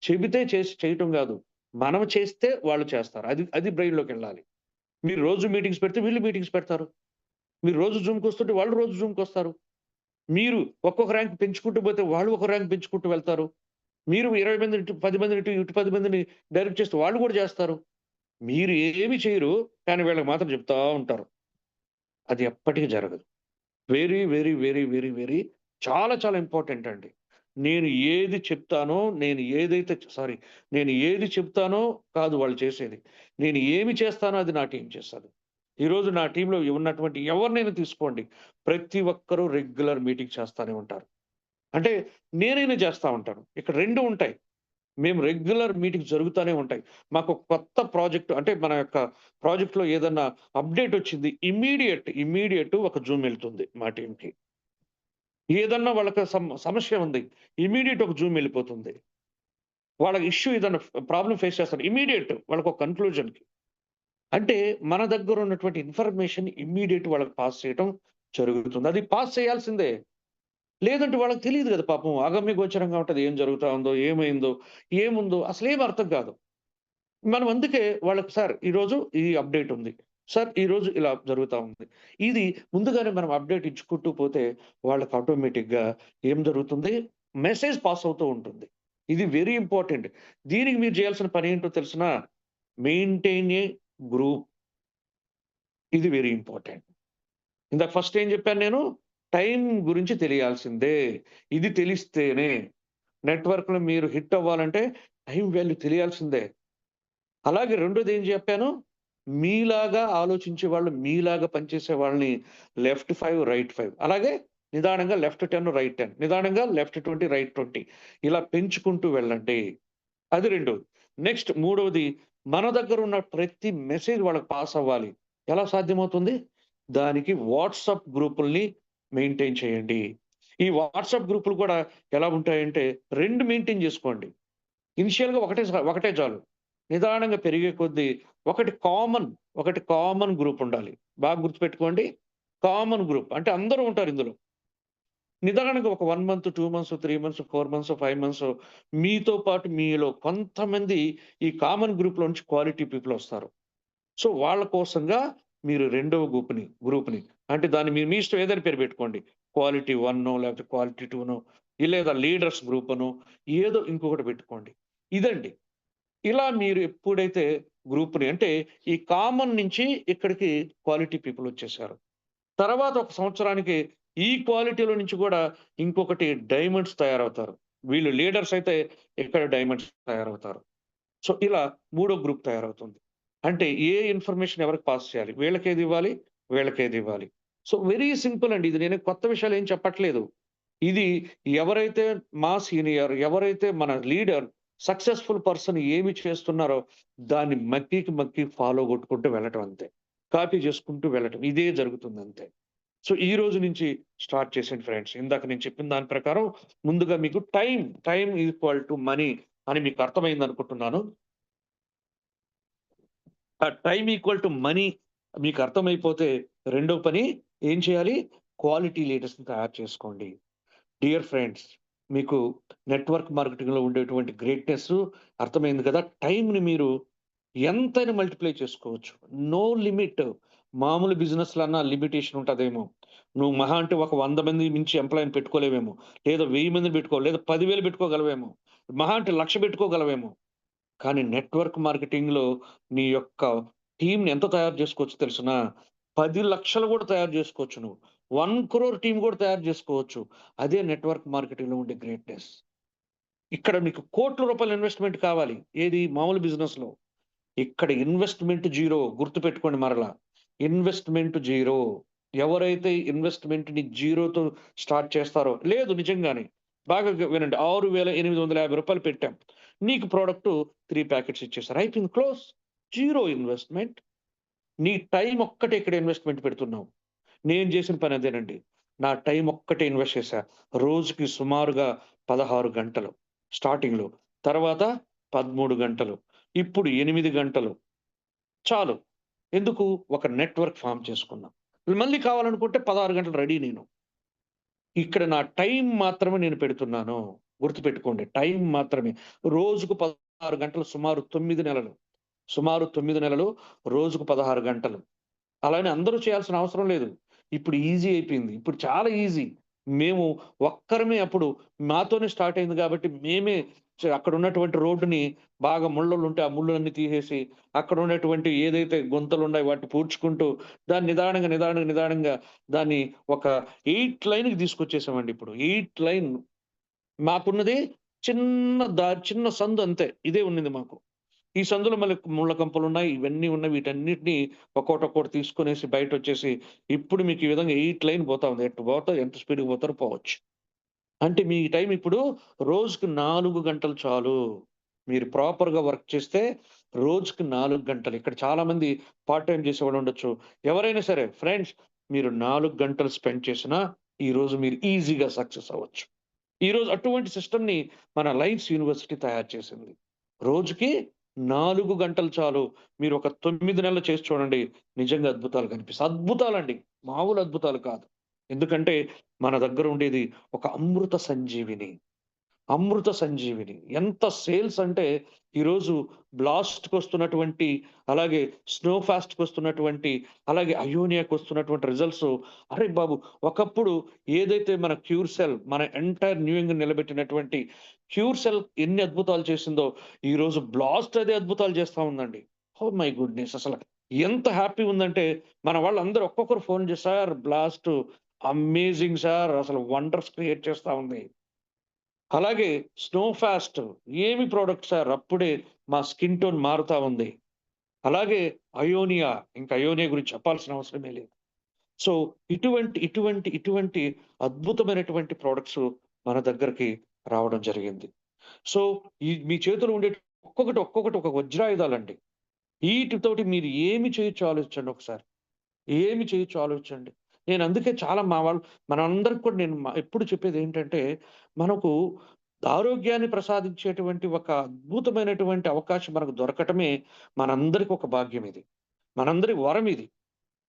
చెబితే చేయటం గాదు. మనం చేస్తే వాళ్ళు చేస్తారు. అది అది బ్రెయిన్‌లోకెళ్ళాలి. మీరు రోజు మీటింగ్స్ పెడితే వీళ్ళు మీటింగ్స్ పెడతారు. మీరు రోజు జూమ్‌కొస్తుంటే వాళ్ళు రోజు జూమ్‌కొస్తారు. మీరు ఒక్కొక్క ర్యాంక్ పెంచుకుంటూ పోతే వాళ్ళు ఒక ర్యాంక్ పెంచుకుంటూ వెళ్తారు. మీరు 20 మందిని ఇటు 10 మందిని ఇటు 10 మందిని డైరెక్ట్ చేస్తే వాళ్ళు గూడా జేస్తారు. మీరు ఏమి చేయరు. కానీ వీళ్ళకి మాత్రం చెప్తా ఉంటారు. అది ఎప్పటికి జరగదు. Very, very, very, very, very చాలా చాలా ఇంపార్టెంట్ అండి. నేను ఏది చెప్తానో, నేను ఏది చెప్తానో కాదు వాళ్ళు చేసేది. నేను ఏమి చేస్తానో అది నా టీమ్ చేస్తది. ఈరోజు నా టీమ్‌లో ఉన్నటువంటి ఎవరినైనా తీసుకోండి. ప్రతి ఒక్కరు రెగ్యులర్ మీటింగ్ చేస్తానే ఉంటారు. అంటే నేనైనా చేస్తా ఉంటాను. ఇక్కడ 2 ఉంటాయి. మేము రెగ్యులర్ మీటింగ్స్ జరుగుతానే ఉంటాయి. మాకు కొత్త ప్రాజెక్ట్ అంటే మన యొక్క ప్రాజెక్ట్‌లో ఏదన్నా అప్‌డేట్ వచ్చింది. ఇమ్మీడియేట్ ఒక జూమ్ ఎళ్తుంది మా టీమ్‌కి. ఏదన్నా వాళ్ళకి సమస్య ఉంది. ఇమ్మీడియేట్ ఒక జూమ్ ఎళ్ళిపోతుంది. వాళ్ళ ఇష్యూ ఏదన్నా ప్రాబ్లమ్ ఫేస్ చేస్తారు. ఇమ్మీడియేట్ వాళ్ళకొక కన్క్లూజన్‌కి. అంటే మన దగ్గర ఉన్నటువంటి ఇన్ఫర్మేషన్ ఇమ్మీడియేట్ వాళ్ళకి పాస్ చేయటం జరుగుతుంది. అది పాస్ చేయాల్సిందే. లేదంటే వాళ్ళకి తెలీదు గదా పాపం. అగమ్య గోచరంగా ఉంటది. ఏం జరుగుతా ఉందో, ఏమైందో, ఏముందో అసలేం అర్థం కాదు. మనం అందుకే వాళ్ళకి సార్ ఈరోజు ఈ అప్‌డేట్ ఉంది. సార్ ఈరోజు ఇలా జరుగుతా ఉంది. ఇది ముందుగానే మనం అప్‌డేట్ ఇచ్చుకుంటూ పోతే వాళ్ళకి ఆటోమేటిక్‌గా ఏం జరుగుతుంది? మెసేజ్ పాస్ అవుతూ ఉంటుంది. ఇది వెరీ ఇంపార్టెంట్. దీనికి మీరు చేయాల్సిన పనేంటో తెలుసునా? Maintain a group. ఇది వెరీ ఇంపార్టెంట్. ఇందాక ఫస్ట్ ఏం చెప్పాను నేను? టైం గురించి తెలియాల్సిందే. ఇది తెలిస్తేనే నెట్‌వర్క్‌లో మీరు హిట్ అవ్వాలంటే టైం వాల్యూ తెలియాల్సిందే. అలాగే రెండోది ఏం చెప్పాను? మీలాగా ఆలోచించే వాళ్ళు, మీలాగా పనిచేసే వాళ్ళని లెఫ్ట్ 5, రైట్ 5 అలాగే నిదానంగా లెఫ్ట్ 10, రైట్ 10 నిదానంగా లెఫ్ట్ 20, రైట్ 20 ఇలా పెంచుకుంటూ వెళ్ళండి. అది రెండోది. నెక్స్ట్ మూడోది మన దగ్గర ఉన్న ప్రతి మెసేజ్ వాళ్ళకి పాస్ అవ్వాలి. ఎలా సాధ్యమవుతుంది? దానికి వాట్సాప్ గ్రూపుల్ని మెయింటైన్ చేయండి. ఈ వాట్సాప్ గ్రూపులు కూడా ఎలా ఉంటాయంటే 2 మెయింటైన్ చేసుకోండి. ఇనిషియల్‌గా ఒకటే చాలు. నిదానంగా పెరిగే కొద్దీ ఒకటి కామన్ గ్రూప్ ఉండాలి. బాగా గుర్తుపెట్టుకోండి. కామన్ గ్రూప్ అంటే అందరూ ఉంటారు ఇందులో. నిదానంగా ఒక 1 month, 2 months, 3 months, 4 months, 5 months మీతో పాటు మీలో కొంతమంది ఈ కామన్ గ్రూప్‌లో నుంచి క్వాలిటీ పీపుల్ వస్తారు. సో, వాళ్ళ కోసంగా మీరు రెండవ గ్రూప్‌ని అంటే దాన్ని మీ మీ ఇష్టం ఏదైనా పేరు పెట్టుకోండి. క్వాలిటీ 1 లేకపోతే క్వాలిటీ 2 లేదా లీడర్స్ గ్రూప్ అనో ఏదో ఇంకొకటి పెట్టుకోండి. ఇదండి. ఇలా మీరు ఎప్పుడైతే గ్రూప్‌ని అంటే ఈ కామన్ నుంచి ఇక్కడికి క్వాలిటీ పీపుల్ వచ్చేసారు. తర్వాత ఒక సంవత్సరానికి ఈ క్వాలిటీలో నుంచి గూడా ఇంకొకటి డైమండ్స్ తయారవుతారు. వీళ్ళు లీడర్స్ అయితే ఇక్కడ డైమండ్స్ తయారవుతారు. సో, ఇలా మూడో గ్రూప్ తయారవుతుంది. అంటే ఏ ఇన్ఫర్మేషన్ ఎవరికి పాస్ చేయాలి? వీళ్ళకేదివ్వాలి? వీళ్ళకేదివ్వాలి? సో, వెరీ సింపుల్ అండి. ఇది నేను కొత్త విషయాలేం చెప్పట్లేదు. ఇది ఎవరైతే మా సీనియర్, ఎవరైతే మన లీడర్, సక్సెస్‌ఫుల్ పర్సన్ ఏమి చేస్తున్నారో దాన్ని మక్కికి మక్కి ఫాలో కొట్టుకుంటూ వెళ్ళటం అంతే. కాపీ చేసుకుంటూ వెళ్ళటం. ఇదే జరుగుతుందంతే. సో, ఈ రోజు నుంచి స్టార్ట్ చేసేయండి ఫ్రెండ్స్. ఇందాక నేను చెప్పిన దాని ప్రకారం ముందుగా మీకు టైమ్ ఈక్వల్ టు మనీ అని మీకు అర్థమైందనుకుంటున్నాను. ఆ టైమ్ ఈక్వల్ టు మనీ మీకు అర్థమైపోతే రెండో పని ఏం చేయాలి? క్వాలిటీ లీడర్స్‌ని తయారు చేసుకోండి. డియర్ ఫ్రెండ్స్, మీకు నెట్వర్క్ మార్కెటింగ్‌లో ఉండేటువంటి గ్రేట్‌నెస్ అర్థమైంది కదా! టైమ్‌ని మీరు ఎంతైనా మల్టిప్లై చేసుకోవచ్చు. No limit. మామూలు బిజినెస్‌లన్నా లిమిటేషన్ ఉంటదేమో. నువ్వు మహా అంటే ఒక 100 మంది మించి ఎంప్లాయీని పెట్టుకోలేవేమో. లేదా 1000 మందిని లేదా 10,000 పెట్టుకోగలవేమో. మహా అంటే 1,00,000 పెట్టుకోగలవేమో. కానీ నెట్వర్క్ మార్కెటింగ్‌లో నీ యొక్క టీమ్‌ని ఎంత తయారు చేసుకోవచ్చో తెలుసునా? 10,00,000 కూడా తయారు చేసుకోవచ్చు నువ్వు. 1,00,00,000 టీమ్ కూడా తయారు చేసుకోవచ్చు. అదే నెట్వర్క్ మార్కెటింగ్‌లో ఉండే గ్రేట్‌నెస్. ఇక్కడ నీకు కోట్ల రూపాయల ఇన్వెస్ట్‌మెంట్ కావాలి. ఏది మామూలు బిజినెస్‌లో. ఇక్కడ ఇన్వెస్ట్‌మెంట్ జీరో. గుర్తుపెట్టుకోండి మరలా. Investment zero. ఎవరైతే ఇన్వెస్ట్‌మెంట్‌ని జీరోతో స్టార్ట్ చేస్తారో లేదు నిజంగానే. బాగా వినండి. రూ. 6,850 పెట్టాం. నీకు ప్రొడక్ట్ 3 ప్యాకెట్స్ ఇచ్చేసారు. అయిపోయింది క్లోజ్. Zero investment. నీ టైమ్ ఒక్కటే ఇక్కడ ఇన్వెస్ట్‌మెంట్ పెడుతున్నావు. నేను చేసిన పని అదేనండి. నా టైమ్ ఒక్కటే ఇన్వెస్ట్ చేశా. రోజుకి సుమారుగా 16 గంటలు స్టార్టింగ్‌లో. తర్వాత 13 గంటలు. ఇప్పుడు 8 గంటలు. చాలు. ఎందుకు? ఒక నెట్వర్క్ ఫార్మ్ చేసుకున్నా. మళ్ళీ కావాలనుకుంటే 16 గంటలు రెడీ నేను. ఇక్కడ నా టైం మాత్రమే నేను పెడుతున్నాను. గుర్తుపెట్టుకోండి. టైం మాత్రమే. రోజుకు 16 గంటలు సుమారు 9 నెలలు. సుమారు 9 నెలలు రోజుకు 16 గంటలు. అలానే అందరూ చేయాల్సిన అవసరం లేదు. ఇప్పుడు ఈజీ అయిపోయింది. ఇప్పుడు చాలా ఈజీ. మేము ఒక్కరమే అప్పుడు మాతోనే స్టార్ట్ అయింది గాబట్టి మేమే అక్కడున్నటువంటి రోడ్డుని బాగా ముళ్ళులుంటే ఆ ముళ్ళులన్నీ తీసేసి, అక్కడున్నటువంటి ఏదైతే గుంతలున్నాయో వాటిని పూడ్చుకుంటూ దాన్ని నిదానంగా దాన్ని ఒక 8 లైన్‌కి తీసుకొచ్చేసామండి ఇప్పుడు. 8 లైన్ మాకున్నది చిన్న సందు అంతే. ఇదే ఉన్నింది మాకు. ఈ సందులో మళ్ళీ ముళ్ళ కంపలున్నాయి. ఇవన్నీ ఉన్నాయి. వీటన్నిటిని ఒక్కోటి తీసుకొనేసి బయటొచ్చేసి, ఇప్పుడు మీకు ఈ విధంగా 8 లైన్ పోతా ఉంది. ఎటు పోతా ఎంత స్పీడ్‌గా పోతారో పోవచ్చు. అంటే మీ టైం ఇప్పుడు రోజుకి 4 గంటలు చాలు. మీరు ప్రాపర్‌గా వర్క్ చేస్తే రోజుకి 4 గంటలు. ఇక్కడ చాలామంది పార్ట్ టైమ్ చేసేవాళ్ళుండొచ్చు. ఎవరైనా సరే ఫ్రెండ్స్ మీరు 4 గంటలు స్పెండ్ చేసినా ఈరోజు మీరు ఈజీగా సక్సెస్ అవ్వచ్చు. ఈరోజు అటువంటి సిస్టమ్‌ని మన లయన్స్ యూనివర్సిటీ తయారు చేసింది. రోజుకి 4 గంటలు చాలు. మీరు ఒక 9 నెలలు చేసి చూడండి. నిజంగా అద్భుతాలు కనిపిస్తాయి. అద్భుతాలండి. మామూలు అద్భుతాలు కాదు. ఎందుకంటే మన దగ్గర ఉండేది ఒక అమృత సంజీవిని. అమృత సంజీవిని. ఎంత సేల్స్ అంటే ఈరోజు బ్లాస్ట్‌కొస్తున్నటువంటి, అలాగే స్నో ఫాస్ట్‌కొస్తున్నటువంటి, అలాగే అయోనియాకొస్తున్నటువంటి రిజల్ట్స్ అరె బాబు! ఒకప్పుడు ఏదైతే మన క్యూర్‌సెల్ మన ఎంటైర్ న్యూ ఇంగ్లాండ్ నిలబెట్టినటువంటి క్యూర్‌సెల్ ఎన్ని అద్భుతాలు చేసిందో, ఈరోజు బ్లాస్ట్ అదే అద్భుతాలు చేస్తా ఉందండి. Oh my goodness! అసల ఎంత హ్యాపీ ఉందంటే మన వాళ్ళందరూ ఒక్కొక్కరు ఫోన్ చేసి సార్ బ్లాస్ట్ అమేజింగ్ సార్ అసలు వండర్స్ క్రియేట్ చేస్తా ఉంది. అలాగే స్నో ఫాస్ట్ ఏమి ప్రొడక్ట్ సార్ అప్పుడే మా స్కిన్ టోన్ మారుతా ఉంది. అలాగే అయోనియా ఇంకా అయోనియా గురించి చెప్పాల్సిన అవసరమే లేదు. సో ఇటువంటి అద్భుతమైనటువంటి ప్రొడక్ట్స్ మన దగ్గరికి రావడం జరిగింది. సో మీ చేతిలో ఉండే ఒక్కొక్కటి ఒక వజ్రాయుధాలండి. ఈటితోటి మీరు ఏమి చేయొచ్చో ఆలోచించండి ఒకసారి. ఏమి చేయొచ్చో ఆలోచించండి. నేనందుకే చాలా మనందరికి కూడా నేను ఎప్పుడు చెప్పేదేంటంటే, మనకు ఆరోగ్యాన్ని ప్రసాదించేటువంటి ఒక అద్భుతమైనటువంటి అవకాశం మనకు దొరకటమే మనందరికి ఒక భాగ్యం ఇది. మనందరి వరం ఇది.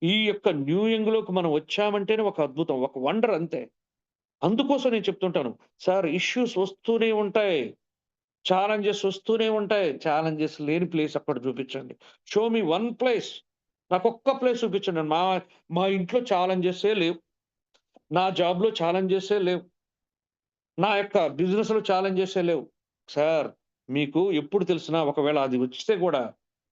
ఈ యొక్క న్యూ యంగ్‌లోకి మనం వచ్చామంటేనే ఒక అద్భుతం. ఒక వండర్ అంతే. అందుకోసం నేను చెప్తుంటాను. సార్ ఇష్యూస్ వస్తూనే ఉంటాయి. ఛాలెంజెస్ వస్తూనే ఉంటాయి. ఛాలెంజెస్ లేని ప్లేస్ అక్కడ చూపించండి. Show me one place. నాకొక్క ప్లేస్ చూపించండి. మా ఇంట్లో ఛాలెంజెస్సే లేవు. నా జాబ్‌లో ఛాలెంజెస్సే లేవు. నా యొక్క బిజినెస్‌లో ఛాలెంజెస్సే లేవు. సార్ మీకు ఎప్పుడు తెలిసినా ఒకవేళ అది వస్తే గూడా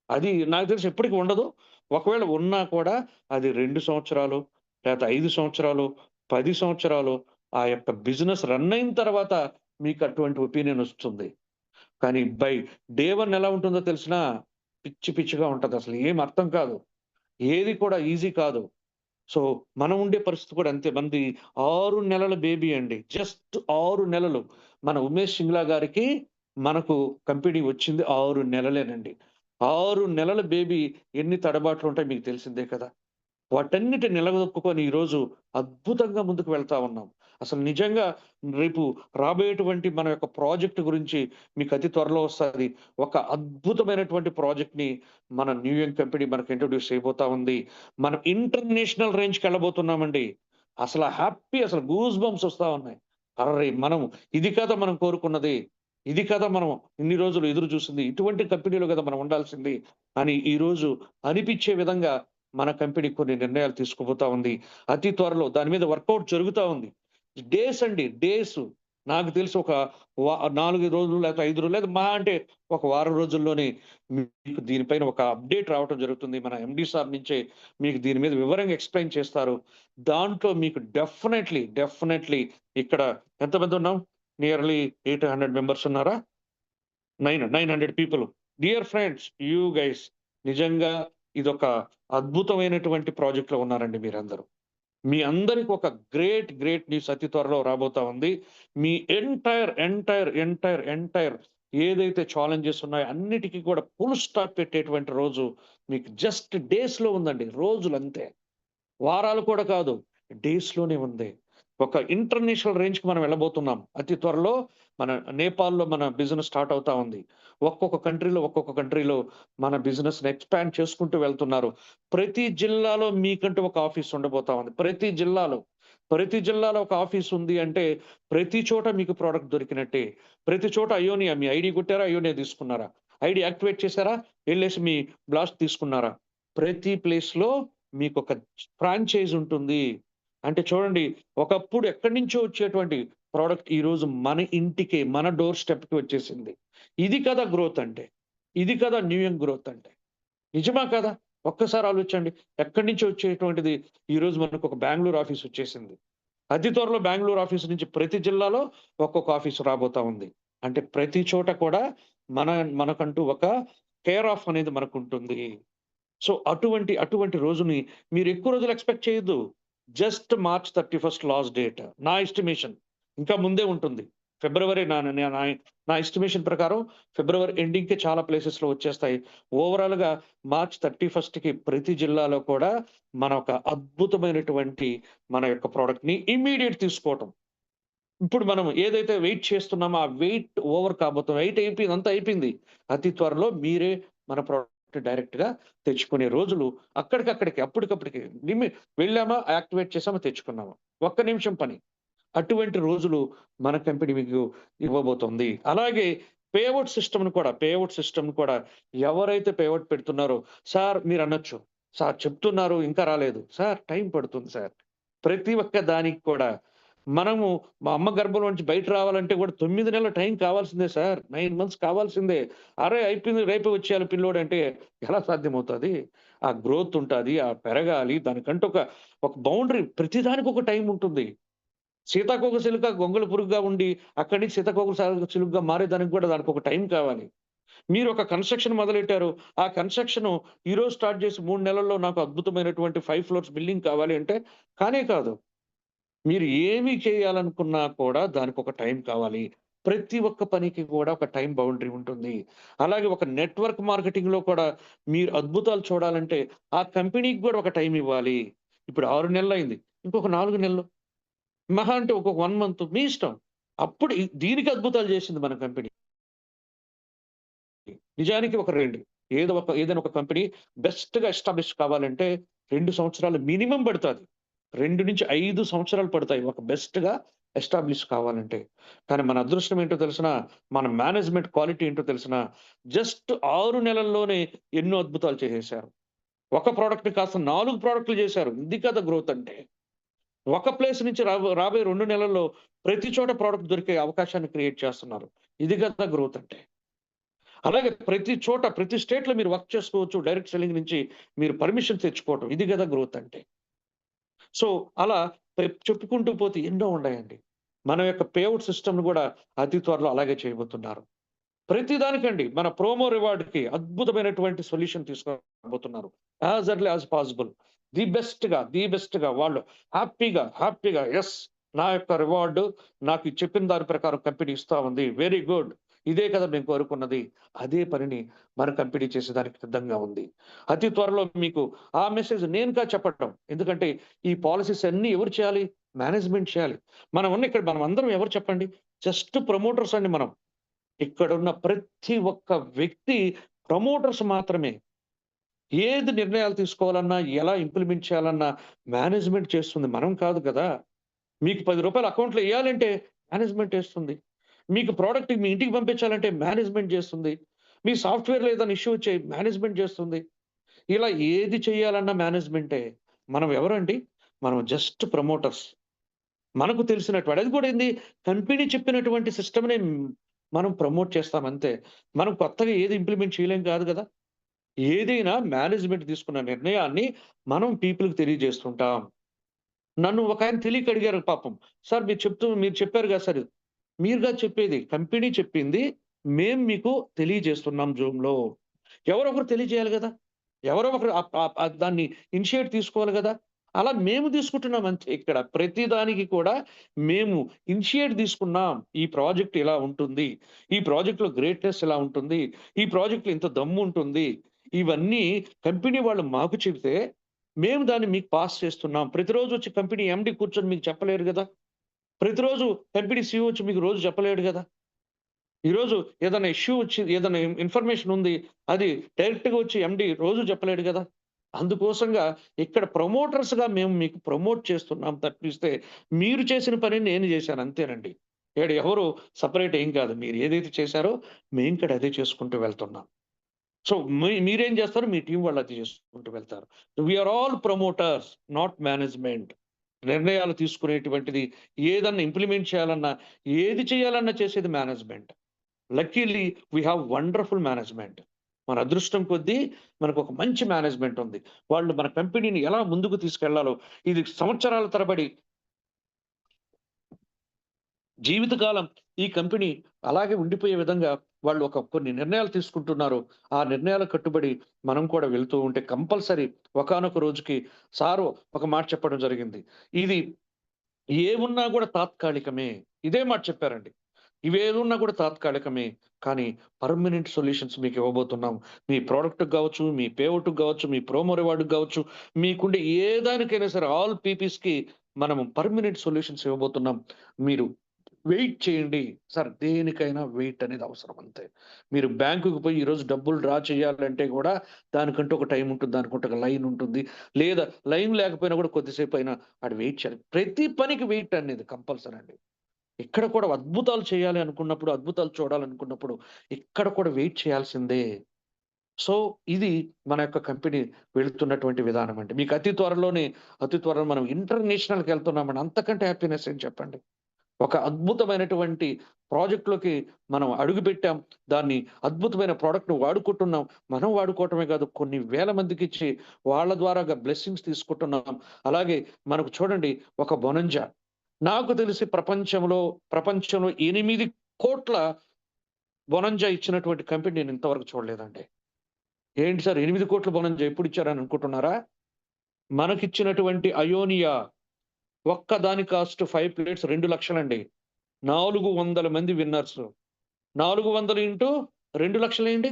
అది నాకు తెలిసి ఎప్పటికి ఉండదు. ఒకవేళ ఉన్నా కూడా అది 2 సంవత్సరాలు, లేతే 5 సంవత్సరాలు, 10 సంవత్సరాలు ఆ యొక్క బిజినెస్ రన్ అయిన తర్వాత మీకు అటువంటి ఒపీనియన్ వస్తుంది. కానీ డే 1 ఎలా ఉంటుందో తెలిసినా పిచ్చిగా ఉంటదసలు. ఏం అర్థం కాదు. ఏది కూడా ఈజీ కాదు. సో, మనం ఉండే పరిస్థితి కూడా అంతే. మనది 6 నెలల బేబీ అండి. జస్ట్ 6 నెలలు. మన ఉమేష్ సింగ్లా గారికి మనకు కంపెనీ వచ్చింది 6 నెలలేనండి. 6 నెలల బేబీ ఎన్ని తడబాట్లుంటాయో మీకు తెలిసిందే కదా! వాటన్నిటిని నిలదొక్కుకొని ఈరోజు అద్భుతంగా ముందుకు వెళ్తా ఉన్నాం. అసలు నిజంగా రేపు రాబోయేటువంటి మన యొక్క ప్రాజెక్ట్ గురించి మీకు అతి త్వరలో వస్తది. ఒక అద్భుతమైనటువంటి ప్రాజెక్ట్‌ని మన న్యూయం కంపెనీ మనకు ఇంట్రొడ్యూస్ చేయబోతా ఉంది. మనం ఇంటర్నేషనల్ రేంజ్‌కెళ్ళబోతున్నామండి. అసల హ్యాపీ అసలు గూస్ బంప్స్ వస్తా ఉన్నాయి. అర్రె! మనం ఇది కదా మనం కోరుకున్నది. ఇది కదా మనం ఇన్ని రోజులు ఎదురు చూసింది. ఇటువంటి కంపెనీలో కదా మనం ఉండాల్సింది అని ఈరోజు అనిపిచ్చే విధంగా మన కంపెనీ కొన్ని నిర్ణయాలు తీసుకోబోతా ఉంది. అతి త్వరలో దాని మీద వర్కౌట్ జరుగుతా ఉంది. డేస్ అండి. డేసు. నాకు తెలిసి ఒక 4 రోజులు లేకపోతే 5 రోజులు లేదా మహా అంటే ఒక వారం రోజుల్లోనే మీకు దీనిపైన ఒక అప్‌డేట్ రావటం జరుగుతుంది. మన ఎండీ సార్ నుంచే మీకు దీని మీద వివరంగా ఎక్స్‌ప్లెయిన్ చేస్తారు. దాంట్లో మీకు డెఫినైట్‌లీ ఇక్కడ ఎంతమంది ఉన్నాం? నియర్లీ 800 మెంబర్స్ ఉన్నారా? 900 people. Dear friends, you guys నిజంగా ఇదొక అద్భుతమైనటువంటి ప్రాజెక్ట్‌లో ఉన్నారండి మీరందరూ. మీ అందరికి ఒక గ్రేట్ న్యూస్ అతి త్వరలో రాబోతా ఉంది. మీ ఎంటైర్ ఏదైతే ఛాలెంజెస్ ఉన్నాయో అన్నిటికి కూడా ఫుల్ స్టాప్ పెట్టేటువంటి రోజు మీకు జస్ట్ డేస్‌లో ఉందండి. రోజులంతే. వారాలు కూడా కాదు. డేస్‌లోనే ఉంది. ఒక ఇంటర్నేషనల్ రేంజ్‌కి మనం వెళ్ళబోతున్నాం. అతి త్వరలో మన నేపాల్‌లో మన బిజినెస్ స్టార్ట్ అవుతా ఉంది. ఒక్కొక్క కంట్రీలో మన బిజినెస్‌ని ఎక్స్‌పాండ్ చేసుకుంటూ వెళ్తున్నారు. ప్రతి జిల్లాలో మీకంటూ ఒక ఆఫీస్ ఉండబోతా ఉంది. ప్రతి జిల్లాలో ఒక ఆఫీస్ ఉంది అంటే ప్రతి చోట మీకు ప్రొడక్ట్ దొరికినట్టే. ప్రతి చోట అయోనియా మీ ఐడీ కొట్టారా? అయోనియా తీసుకున్నారా? ఐడీ యాక్టివేట్ చేసారా? ఎళ్ళేసి మీ బ్లాస్ట్ తీసుకున్నారా? ప్రతి ప్లేస్‌లో మీకొక ఫ్రాంచైజ్ ఉంటుంది. అంటే చూడండి, ఒకప్పుడు ఎక్కడి నుంచో వచ్చేటువంటి ప్రొడక్ట్ ఈరోజు మన ఇంటికే, మన డోర్ స్టెప్‌కి వచ్చేసింది. ఇది కదా గ్రోత్ అంటే. ఇది కదా న్యూయం గ్రోత్ అంటే. నిజమా కాదా? ఒక్కసారి ఆలోచించండి. ఎక్కడి నుంచో వచ్చేటువంటిది ఈరోజు మనకొక బెంగుళూరు ఆఫీస్ వచ్చేసింది. అతి త్వరలో బెంగుళూరు ఆఫీస్ నుంచి ప్రతి జిల్లాలో ఒక్కొక్క ఆఫీస్ రాబోతా ఉంది. అంటే ప్రతి చోట కూడా మన మనకంటూ ఒక కేర్ ఆఫ్ అనేది మనకుంటుంది. సో, అటువంటి రోజుని మీరు ఎక్కువ రోజులు ఎక్స్‌పెక్ట్ చేయొద్దు. Just March 31 last date. నా ఎస్టిమేషన్. ఇంకా ముందే ఉంటుంది. ఫిబ్రవరి నా నా నా నా ఎస్టిమేషన్ ప్రకారం ఫిబ్రవరి ఎండింగ్‌కి చాలా ప్లేసెస్‌లో వచ్చేస్తాయి. ఓవరాల్‌గా మార్చ్ 31కి ప్రతి జిల్లాలో కూడా మన ఒక అద్భుతమైనటువంటి మన యొక్క ప్రొడక్ట్‌ని ఇమ్మీడియేట్ తీసుకోవటం. ఇప్పుడు మనం ఏదైతే వెయిట్ చేస్తున్నామో, ఆ వెయిట్ ఓవర్ కాబోతుంది. వెయిట్ అయిపోయింది. అంతా అయిపోయింది. అతి త్వరలో మీరే మన ప్రొడక్ట్ డైరెక్ట్‌గా తెచ్చుకునే రోజులు అక్కడికక్కడికి, అప్పటికప్పటికి వెళ్ళామా, యాక్టివేట్ చేసామా, తెచ్చుకున్నామా. ఒక్క నిమిషం పని. అటువంటి రోజులు మన కంపెనీ మీకు ఇవ్వబోతోంది. అలాగే పే ఔట్ సిస్టమ్‌ని కూడా ఎవరైతే పే ఔట్ పెడుతున్నారో, సార్ మీరనొచ్చు. సార్ చెప్తున్నారు ఇంకా రాలేదు. సార్ టైం పడుతుంది సార్. ప్రతి ఒక్క దానికి కూడా మనము మా అమ్మ గర్భంలో నుంచి బయట రావాలంటే కూడా 9 నెలల టైం కావాల్సిందే సార్. 9 మంత్స్ కావాల్సిందే. అరే! అయిపోయింది రేపే వచ్చేయాలి పిల్లోడంటే ఎలా సాధ్యమవుతది? ఆ గ్రోత్ ఉంటాది. పెరగాలి. దానికంటూ ఒక బౌండరీ ప్రతిదానికి ఒక టైం ఉంటుంది. సీతాకోకచిలుక గొంగళి పురుగుగా ఉండి, అక్కడి నుంచి చిలుకగా మారేదానికి కూడా దానికొక టైం కావాలి. మీరొక కన్‌స్ట్రక్షన్ మొదలెట్టారు. ఆ కన్‌స్ట్రక్షను ఈరోజు స్టార్ట్ చేసి 3 నెలల్లో నాకు అద్భుతమైనటువంటి 5 ఫ్లోర్స్ బిల్డింగ్ కావాలి అంటే కానే కాదు. మీరు ఏమి చేయాలనుకున్నా కూడా దానికొక టైం కావాలి. ప్రతి ఒక్క పనికి కూడా ఒక టైమ్ బౌండరీ ఉంటుంది. అలాగే ఒక నెట్వర్క్ మార్కెటింగ్‌లో కూడా మీరు అద్భుతాలు చూడాలంటే ఆ కంపెనీకి గూడా ఒక టైమ్ ఇవ్వాలి. ఇప్పుడు 6 నెలలయింది. ఇంకొక 4 నెలలు మహా అంటే ఒకొక 1 మంత్ మీ ఇష్టం. అప్పుడు దీనికి అద్భుతాలు చేసింది మన కంపెనీ. నిజానికి ఒక 2 ఏదైనా ఒక కంపెనీ బెస్ట్‌గా ఎస్టాబ్లిష్ కావాలంటే 2 సంవత్సరాలు మినిమమ్ పడతాది. 2-5 సంవత్సరాలు పడతాయి. ఒక బెస్ట్‌గా ఎస్టాబ్లిష్ కావాలంటే. కానీ మన అదృష్టం ఏంటో తెలుసునా? మన మేనేజ్మెంట్ క్వాలిటీ ఏంటో తెలుసునా? జస్ట్ 6 నెలల్లోనే ఎన్నో అద్భుతాలు చేసేసారు. ఒక ప్రొడక్ట్‌ని కాస్త 4 ప్రొడక్ట్‌లు చేశారు. ఇది కదా గ్రోత్ అంటే. ఒక ప్లేస్ నుంచి రాబోయే 2 నెలల్లో ప్రతి చోట ప్రొడక్ట్ దొరికే అవకాశాన్ని క్రియేట్ చేస్తున్నారు. ఇది కదా గ్రోత్ అంటే. అలాగే ప్రతి చోట, ప్రతి స్టేట్‌లో మీరు వర్క్ చేసుకోవచ్చు. డైరెక్ట్ సెల్లింగ్ నుంచి మీరు పర్మిషన్ తెచ్చుకోవటం. ఇది గదా గ్రోత్ అంటే. సో, అలా చెప్పుకుంటూ పోతే ఎన్నో ఉన్నాయండి. మన యొక్క పే ఔట్ సిస్టమ్‌ని గూడా అతి త్వరలో అలాగే చేయబోతున్నారు. ప్రతి దానికండి మన ప్రోమో రివార్డ్‌కి అద్భుతమైనటువంటి సొల్యూషన్ తీసుకురాబోతున్నారు. As early as possible. The బెస్ట్‌గా వాళ్ళు హ్యాపీగా యెస్! నా యొక్క రివార్డ్ నాకు చెప్పిన దాని ప్రకారం కంపెనీ ఇస్తా ఉంది. Very good. ఇదే కదా మేము కోరుకున్నది. అదే పనిని మన కంపెనీ చేసేదానికి సిద్ధంగా ఉంది. అతి త్వరలో మీకు ఆ మెసేజ్ నేనుగా చెప్పటం. ఎందుకంటే ఈ పాలిసీస్ అన్నీ ఎవరు చేయాలి? మేనేజ్‌మెంట్ చేయాలి. మనమందరం ఎవరు చెప్పండి? జస్ట్ ప్రమోటర్స్ అండి మనం. ఇక్కడున్న ప్రతి ఒక్క వ్యక్తి ప్రమోటర్స్ మాత్రమే. ఏది నిర్ణయాలు తీసుకోవాలన్నా, ఎలా ఇంప్లిమెంట్ చేయాలన్నా మేనేజ్‌మెంట్ చేస్తుంది. మనం కాదు కదా! మీకు రూ. 10 అకౌంట్‌లో ఎయ్యాలంటే మేనేజ్‌మెంట్ ఏస్తుంది. మీకు ప్రొడక్ట్ మీ ఇంటికి పంపించాలంటే మేనేజ్‌మెంట్ జేస్తుంది. మీ సాఫ్ట్‌వేర్‌లో ఏదైనా ఇష్యూ వచ్చి మేనేజ్‌మెంట్ జేస్తుంది. ఇలా ఏది చేయాలన్నా మేనేజ్‌మెంటే. మనం ఎవరండి? మనం జస్ట్ ప్రమోటర్స్. మనకు తెలిసినటువంటి అది కూడా ఏంది కంపెనీ చెప్పినటువంటి సిస్టమ్‌నే మనం ప్రమోట్ చేస్తాం అంతే. మనం కొత్తగా ఏది ఇంప్లిమెంట్ చేయలేం కాదు గదా! ఏదైనా మేనేజ్‌మెంట్ తీసుకున్న నిర్ణయాన్ని మనం పీపుల్‌కి తెలియజేస్తుంటాం. నన్ను ఒకాయన తెలియక అడిగారు పాపం. సార్ మీరు చెప్పారు కదా సార్. మీరుగా చెప్పేది. కంపెనీ చెప్పింది మేము మీకు తెలియజేస్తున్నాం జూమ్‌లో. ఎవరో ఒకరు తెలియజేయాలి గదా! ఎవరో ఒకరు దాన్ని ఇనిషియేట్ తీసుకోవాలి గదా! అలా మేము తీసుకుంటున్నాం అంతే ఇక్కడ. ప్రతి దానికి కూడా మేము ఇనిషియేట్ తీసుకున్నాం. ఈ ప్రాజెక్ట్ ఇలా ఉంటుంది. ఈ ప్రాజెక్ట్‌లో గ్రేట్‌నెస్ ఇలా ఉంటుంది. ఈ ప్రాజెక్ట్‌లో ఇంత దమ్ముంటుంది. ఇవన్నీ కంపెనీ వాళ్ళు మాకు చెబితే, మేము దాన్ని మీకు పాస్ చేస్తున్నాం. ప్రతిరోజు వచ్చి కంపెనీ ఎండీ కూర్చొని మీకు చెప్పలేరు గదా! ప్రతిరోజు కంపెనీ సీఈఓ వచ్చి మీకు రోజు చెప్పలేడు గదా! ఈరోజు ఏదైనా ఇష్యూ వచ్చి ఏదైనా ఇన్ఫర్మేషన్ ఉంది. అది డైరెక్ట్‌గా వచ్చి ఎండీ రోజు చెప్పలేడు గదా! అందుకోసంగా ఇక్కడ ప్రమోటర్స్‌గా మేము మీకు ప్రమోట్ చేస్తున్నాం తప్పిస్తే, మీరు చేసిన పని నేను జేశాను అంతేనండి. ఈడ ఎవరు సెపరేట్ ఏం కాదు. మీరు ఏదైతే చేశారో మేము కూడా అదే చేసుకుంటూ వెళ్తున్నాం. సో, మీరేం జేస్తారో మీ టీమ్ వాళ్ళు అది చేసుకుంటూ వెళ్తారు. We are all promoters not management. నిర్ణయాలు తీసుకునేటువంటిది ఏదన్నా ఇంప్లిమెంట్ చేయాలన్నా, ఏది చేయాలన్నా చేసేది management. Luckily we have wonderful management. మన అదృష్టం కొద్దీ మనకొక మంచి మేనేజ్‌మెంట్ ఉంది. వాళ్ళు మన కంపెనీని ఎలా ముందుకు తీసుకెళ్లాలో ఇది సంవత్సరాల తరబడి జీవితకాలం ఈ కంపెనీ అలాగే ఉండిపోయే విధంగా వాళ్ళు కొన్ని నిర్ణయాలు తీసుకుంటున్నారు. ఆ నిర్ణయాలకు కట్టుబడి మనం కూడా వెళ్తూ ఉంటే కంపల్సరీ ఒకానొక రోజుకి సారు ఒక మాట చెప్పడం జరిగింది. ఇది ఏమున్నా గూడా తాత్కాలికమే. ఇదే మాట చెప్పారండి. ఇవేదున్నా కూడా తాత్కాలికమే. కానీ పర్మనెంట్ సొల్యూషన్స్ మీకివ్వబోతున్నాం. మీ ప్రొడక్ట్‌కి గావచ్చు, మీ పేఅవుట్‌కి గావచ్చు, మీ ప్రోమో రివార్డ్‌కి గావచ్చు, మీకుండే ఏ దానికైనా సరే ఆల్ పీపీస్‌కి మనము పర్మనెంట్ సొల్యూషన్స్ ఇవ్వబోతున్నాం. మీరు వెయిట్ చేయండి. సార్ దేనికైనా వెయిట్ అనేది అవసరం అంతే. మీరు బ్యాంకుకి పోయి ఈరోజు డబ్బులు డ్రా చేయాలంటే గూడా దానికంటూ ఒక టైమ్ ఉంటుంది. దానికంటూ ఒక లైన్ ఉంటుంది. లేదా లైన్ లేకపోయినా గూడా కొద్దిసేపయినా ఆడ వెయిట్ చేయాలి. ప్రతి పనికి వెయిట్ అనేది కంపల్సరీ అండి. ఇక్కడ కూడా అద్భుతాలు చేయాలి అనుకున్నప్పుడు, అద్భుతాలు చూడాలనుకున్నప్పుడు ఇక్కడ కూడా వెయిట్ చేయాల్సిందే. సో, ఇది మన యొక్క కంపెనీ వెళుతున్నటువంటి విధానం అండి. మీకు అతి త్వరలో మనం ఇంటర్నేషనల్‌కెళ్తున్నామండి. అంతకంటే హ్యాపీనెస్ ఏంటి చెప్పండి? ఒక అద్భుతమైనటువంటి ప్రాజెక్ట్‌లోకి మనం అడుగుపెట్టాం. దాన్ని అద్భుతమైన ప్రొడక్ట్‌ని వాడుకుంటున్నాం. మనం వాడుకోవటమే కాదు కొన్ని వేల మందికిచ్చి వాళ్ళ ద్వారాగా బ్లెస్సింగ్స్ తీసుకుంటున్నాం. అలాగే మనకు చూడండి ఒక బొనంజా. నాకు తెలిసి ప్రపంచంలో 8,00,00,00,000 బొనంజా ఇచ్చినటువంటి కంపెనీ నేను ఇంతవరకు చూడలేదండి. ఏంటి సార్ 8,00,00,00,000 బొనంజా ఎప్పుడిచ్చారని అనుకుంటున్నారా? మనకిచ్చినటువంటి అయోనియా ఒక్క దాని కాస్ట్ 5 ప్లేట్స్ 2,00,000 అండి. 400 మంది విన్నర్స్. 400 ఇంటూ 2,00,000 ఎయండి.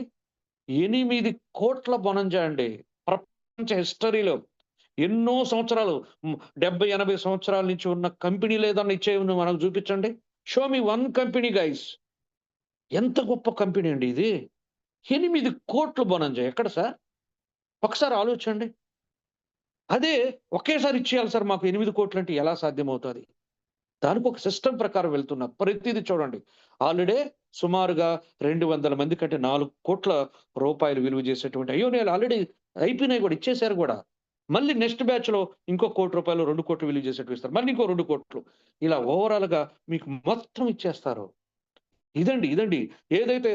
8,00,00,000 బొనంజా అండి. ప్రపంచ హిస్టరీలో ఎన్నో సంవత్సరాలు 70, 80 సంవత్సరాల నుంచి ఉన్న కంపెనీలు ఏదన్నా ఇచ్చేవి మనకు చూపించండి. Show me one company guys. ఎంత గొప్ప కంపెనీ అండి ఇది. 8,00,00,000 బొనంజా ఎక్కడ సార్? ఒకసారి ఆలోచించండి. అదే ఒకేసారి ఇచ్చేయాలి సార్ మాకు 8,00,00,000 అంటే ఎలా సాధ్యమవుతది? దానికొక సిస్టమ్ ప్రకారం వెళ్తున్నా. ప్రతీది చూడండి. ఆల్రెడీ సుమారుగా 200 మంది కంటే రూ. 4,00,00,000 విలువ చేసేటువంటి అయోనియాలు ఆల్రెడీ అయిపోయినాయి గూడా, ఇచ్చేసారు గూడా. మళ్ళీ నెక్స్ట్ బ్యాచ్‌లో ఇంకో రూ. 1,00,00,000, 2,00,00,000 విలువ చేసేటివి ఇస్తారు. మళ్ళీ ఇంకో 2,00,00,000 ఇలా ఓవరాల్‌గా మీకు మొత్తం ఇచ్చేస్తారు. ఇదండి. ఏదైతే